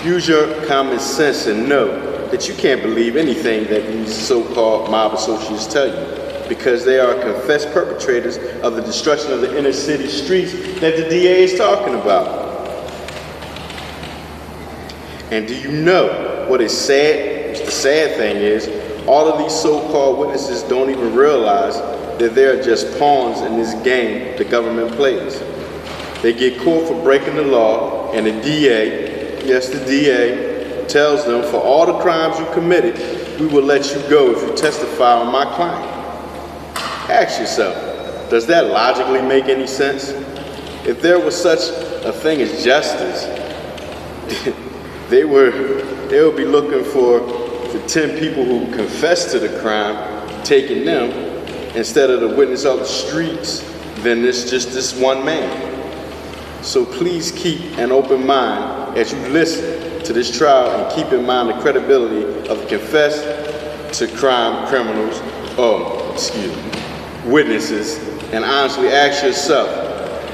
Use your common sense and know that you can't believe anything that these so-called mob associates tell you, because they are confessed perpetrators of the destruction of the inner city streets that the DA is talking about. And do you know what is sad? The sad thing is, all of these so-called witnesses don't even realize that they're just pawns in this game the government plays. They get caught for breaking the law, and the DA, yes, the DA, tells them for all the crimes you committed, we will let you go if you testify on my client. Ask yourself, does that logically make any sense? If there was such a thing as justice, they would be looking for the 10 people who confessed to the crime, taking them, instead of the witness on the streets, then it's just this one man. So please keep an open mind as you listen to this trial, and keep in mind the credibility of the confessed to crime criminals, witnesses, and honestly ask yourself,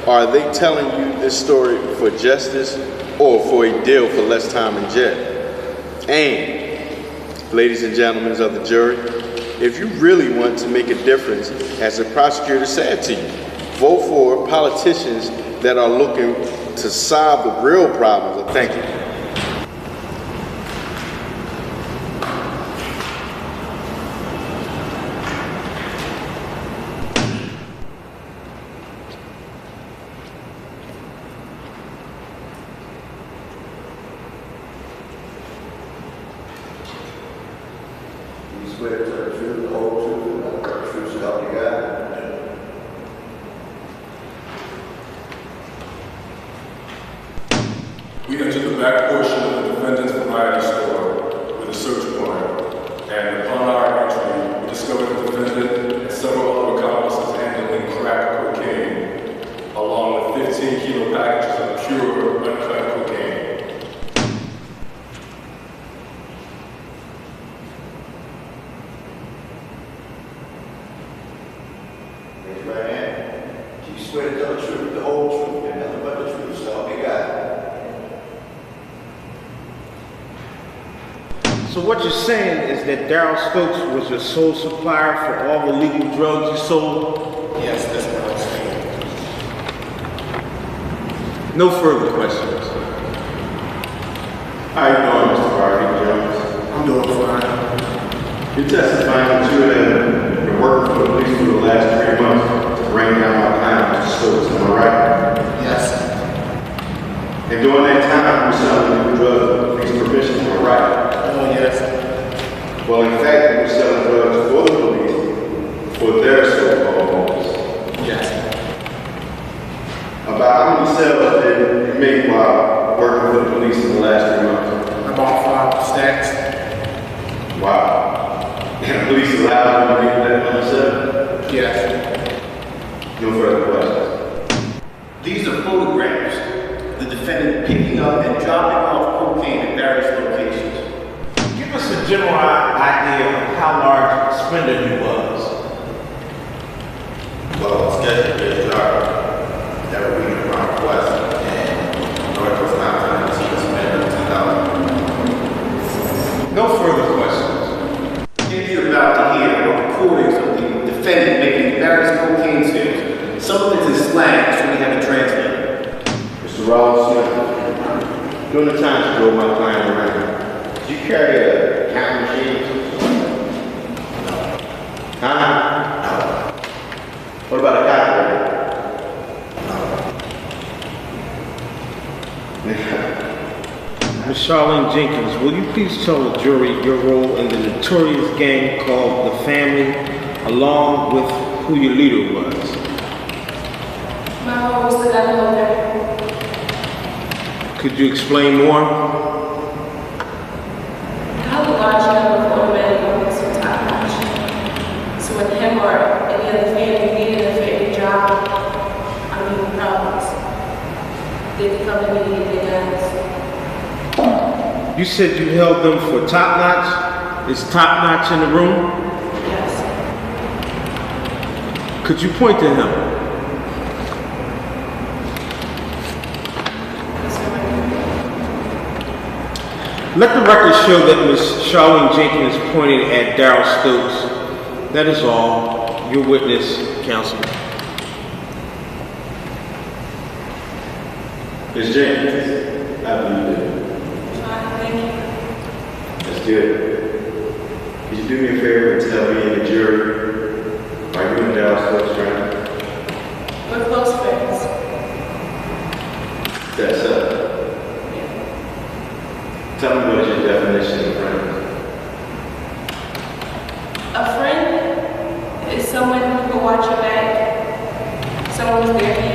are they telling you this story for justice or for a deal for less time in jail? And, ladies and gentlemen of the jury, if you really want to make a difference, as the prosecutor said to you, vote for politicians that are looking to solve the real problems. Thank you. We entered the back portion of the defendant's variety store with a search warrant, and upon our entry, we discovered the defendant and several other accomplices handling crack cocaine, along with 15 kilo packages of pure, uncut cocaine. Raise your right hand. Do you swear to tell the truth, the whole truth, and nothing but the truth, so help you God? So what you're saying is that Darryl Stokes was your sole supplier for all the legal drugs you sold? Yes, that's what I'm saying. No further questions. How you doing, Mr. Harvey Jones? I'm doing fine. You're testifying that you have been working for the police for the last 3 months to bring down my client, Mr. Stokes, am I right? Yes. And during that time, you were selling legal drugs with police permission, am I right? Oh, yes. Well, in fact, you were selling drugs for the police for their so-called motives. Yes. About how many sales did you make while working for the police in the last 3 months? About 5 stacks. Wow. And the police allowed you to make that number 7? Yes. No further questions. These are photographs of the defendant picking up and dropping off cocaine at various locations. Give us a general idea of how large a spender he was. Well, scheduled is dark. That would be around West and Northwest Mountain to the spend of 2,000. No further questions. If you're about to hear recordings of the defendant making various cocaine sales, some of it is slang, so we have a translator. Mr. Rollins Smith, during the time you drove my client around, did you carry a counting machine? Huh? No. What about a calculator? Ms. Charlene Jenkins, will you please tell the jury your role in the notorious gang called The Family, along with who your leader was? My role was the gun holder. Could you explain more? I have a large number of automatic weapons with top notch. So when him or any other family needed a family job, I mean problems, they could come to me and get their guns. You said you held them for top notch? Is top notch in the room? Yes. Could you point to him? Let the record show that Ms. Charlene Jenkins pointed at Darryl Stokes. That is all. Your witness, counsel. Ms. Jenkins, how do you do? Thank you. That's good. Could you do me a favor and tell me and the jury, are you and Darryl Stokes friends? We're close friends. That's up. Tell me what is your definition of friend? A friend is someone who can watch your back, someone who's there for you.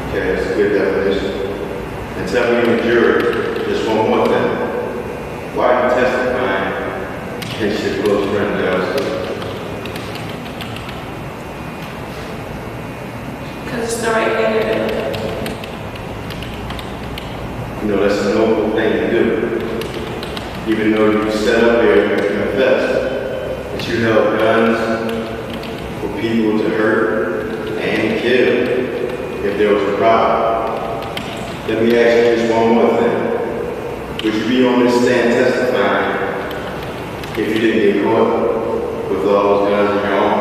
Okay, that's a good definition. And tell me and the jury, just one more thing. Why are you testifying against your close friend, Darryl Stokes? Because it's the right thing to do. You know, that's a noble thing to do. Even though you set up there and confess that you held guns for people to hurt and kill if there was a problem. Let me ask you just one more thing. Would you be on this stand testifying if you didn't get caught with all those guns in your arm?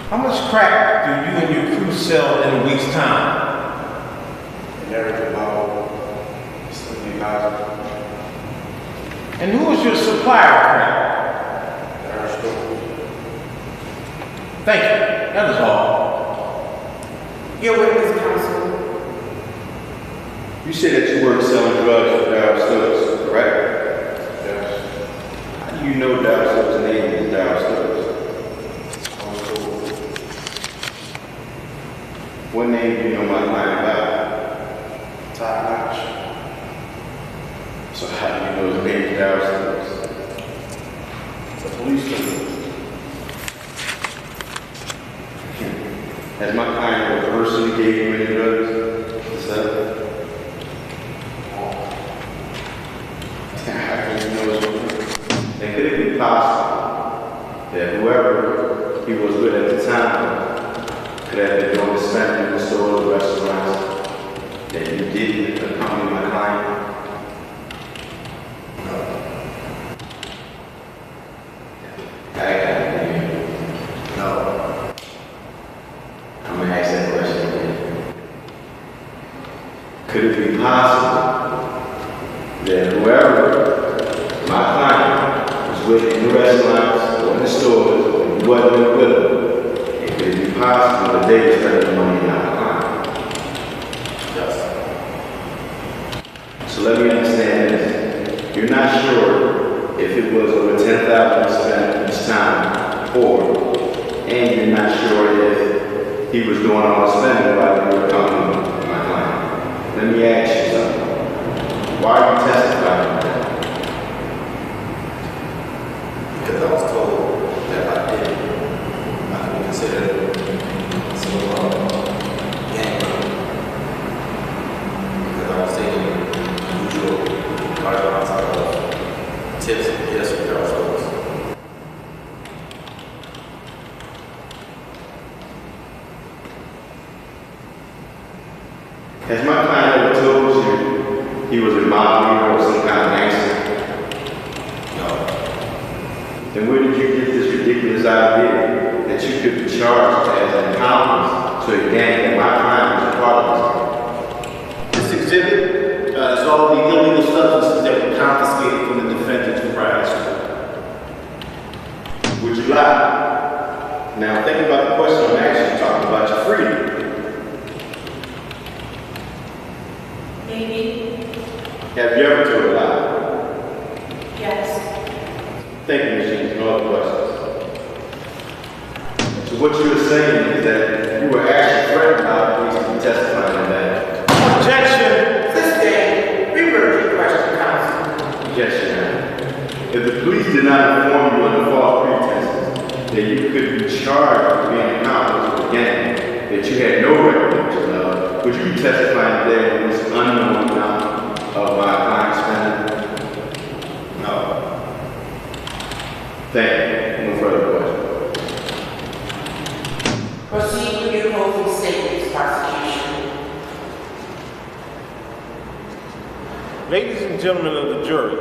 How much crack do you and your crew sell in a week's time? An average about 70,000. And who is your supplier of crack? Thank you. That is all. Your witness, counsel. You said that you weren't selling drugs for Darryl Stokes, correct? Yes. How do you know Darryl Stokes' name is Darryl Stokes? What name do you know my client by? Top notch. So how do you know his name is Darryl Stokes? The police do. Has my client ever personally gave you any drugs to sell? How can you know his name? And could it be possible that whoever he was with at the time could have been doing the been spent in the stores or restaurants that you didn't accompany my client? No. I'm gonna ask that question again. Could it be possible that whoever my client was with in the restaurants or in the stores, and he wasn't with them, it could be possible that they spent the money on my client? Yes. So let me understand this. You're not sure if it was over $10,000 spent each time, and you're not sure if he was doing all the spending while you were accompanying my client. Let me ask you something. Why are you testifying to that? Because I was told that I didn't. I can consider gang because I was taking usual large amounts of tips and gifts from girl stores. Has my client ever told you he was a mob leader or some kind of gangster? No. Then where did you get this ridiculous idea that you could be charged as an accomplice to a gang that my client was a part of? This exhibit is all the illegal substances that were confiscated from the defendant's prior history. Would you lie? Now think about the question I'm actually talking about your freedom. Maybe. Have you ever told a lie? Yes. Thank you, Ms. Jenkins. No other questions. So what you were saying is that you were actually threatened by the police to be testifying to that. Objection. This day, revert your question, counsel. Yes, Your Honor. If the police did not inform you under false pretenses that you could be charged with being an accomplice with a gang that you had no recollection of, would you be testifying today on this unknown amount of my client's spending? No. Thank you. No further questions. Proceed with your closing statements, prosecution. Ladies and gentlemen of the jury,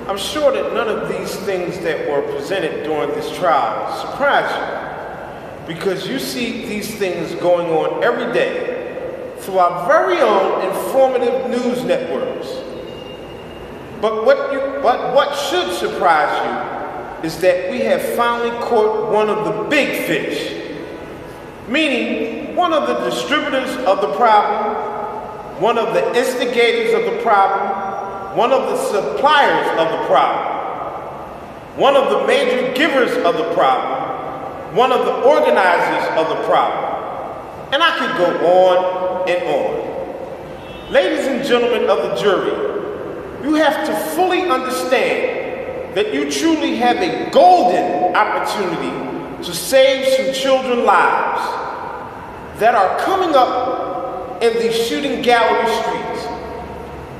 I'm sure that none of these things that were presented during this trial surprise you, because you see these things going on every day through our very own informative news networks. But what should surprise you is that we have finally caught one of the big fish, meaning one of the distributors of the problem, one of the instigators of the problem, one of the suppliers of the problem, one of the major givers of the problem, one of the organizers of the problem. And I could go on and on. Ladies and gentlemen of the jury, you have to fully understand that you truly have a golden opportunity to save some children's lives that are coming up in these shooting gallery streets.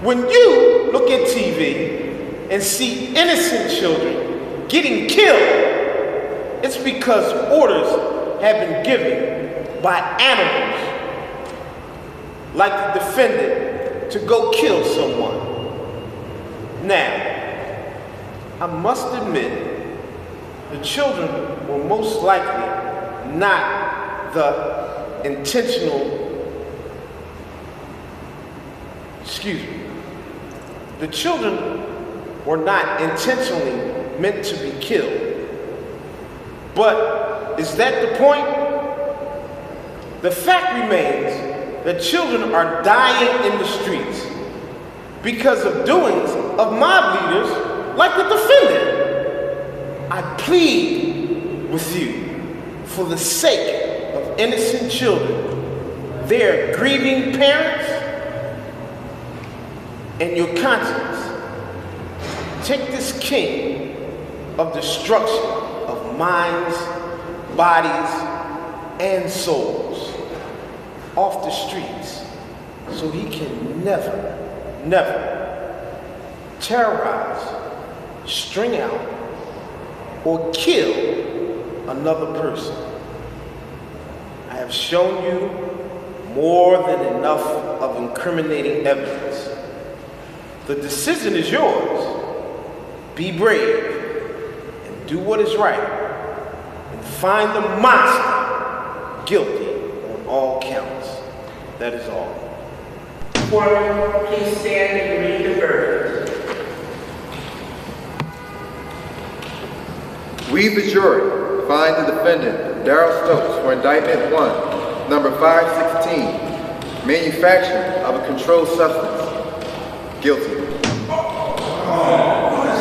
When you look at TV and see innocent children getting killed, it's because orders have been given by animals, like the defendant, to go kill someone. Now, I must admit, the children were most likely not the the children were not intentionally meant to be killed. But is that the point? The fact remains that children are dying in the streets because of doings of mob leaders like the defendant. I plead with you, for the sake of innocent children, their grieving parents, and your conscience, take this king of destruction of minds, bodies, and souls off the streets so he can never terrorize, string out, or kill another person. I have shown you more than enough of incriminating evidence. The decision is yours. Be brave and do what is right and find the monster guilty on all counts. That is all. Foreman, please stand and read the verdict. We, the jury, find the defendant, Darrell Stokes, for indictment 1, number 516, manufacture of a controlled substance, guilty.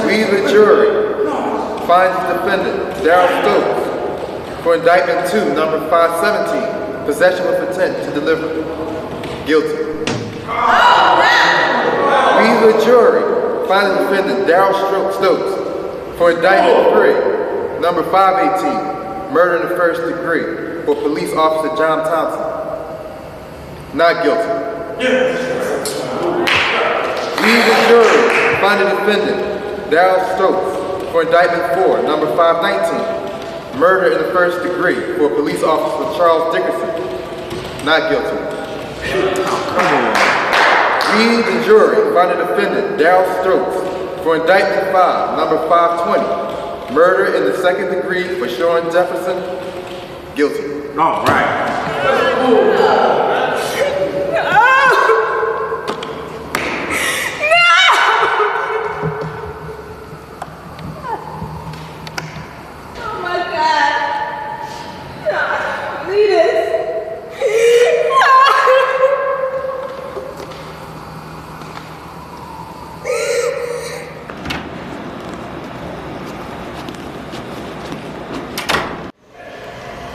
We, the jury, find the defendant, Darrell Stokes, for indictment 2, number 517, possession with intent to deliver, guilty. We, the jury, find the defendant, Darrell Stokes, for indictment 3, number 518, murder in the first degree for police officer John Thompson. Not guilty. We, the jury, find the defendant, Darrell Stokes, for indictment 4, number 519, murder in the first degree for police officer Charles Dickerson. Not guilty. We, the jury, find the defendant, Darrell Stokes, for indictment 5, number 520, murder in the second degree for Sean Jefferson, guilty. All right.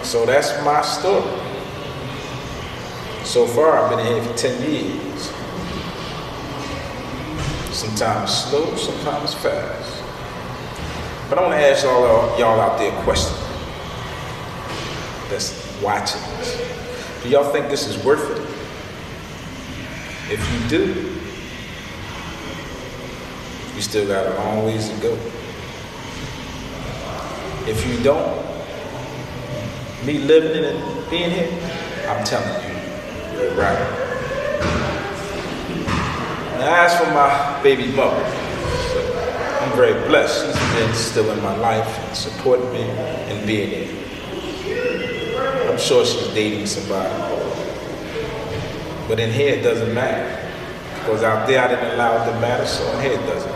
So that's my story. So far, I've been here for 10 years. Sometimes slow, sometimes fast. But I want to ask y'all out there a question that's watching this. Do y'all think this is worth it? If you do, you still got a long ways to go. If you don't, me living and being here, I'm telling you, you're right. Now as for my baby mother, I'm very blessed. She's been still in my life and supporting me and being here. I'm sure she's dating somebody. But in here it doesn't matter. Because out there I didn't allow it to matter, so in here it doesn't.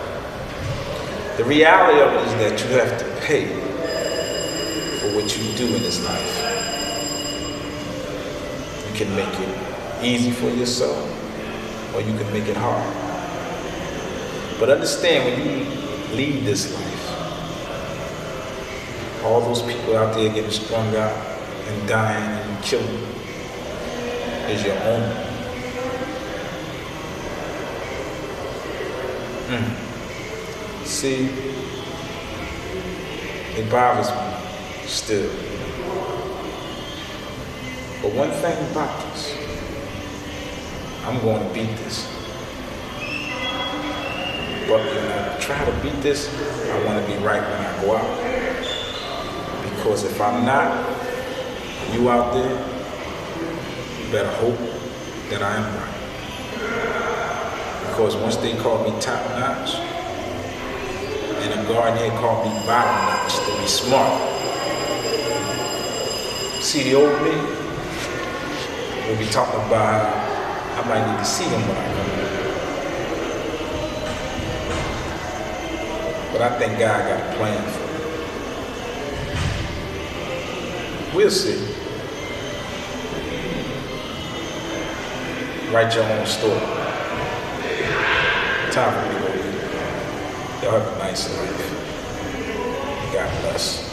The reality of it is that you have to pay for what you do in this life. You can make it easy for yourself, or you can make it hard. But understand, when you lead this life, all those people out there getting strung out and dying and killing is your own. See, it bothers me still. But one thing about this, I'm going to beat this. But when I try to beat this, I want to be right when I go out. Because if I'm not, you out there, you better hope that I am right. Because once they call me top notch, and a guard here called me bottom notch to be smart. See, the old me will be talking about how I might need to see him when I come in. But I think God got a plan for me. We'll see. Write your own story. Time for me to go. Y'all have a nice life. God bless.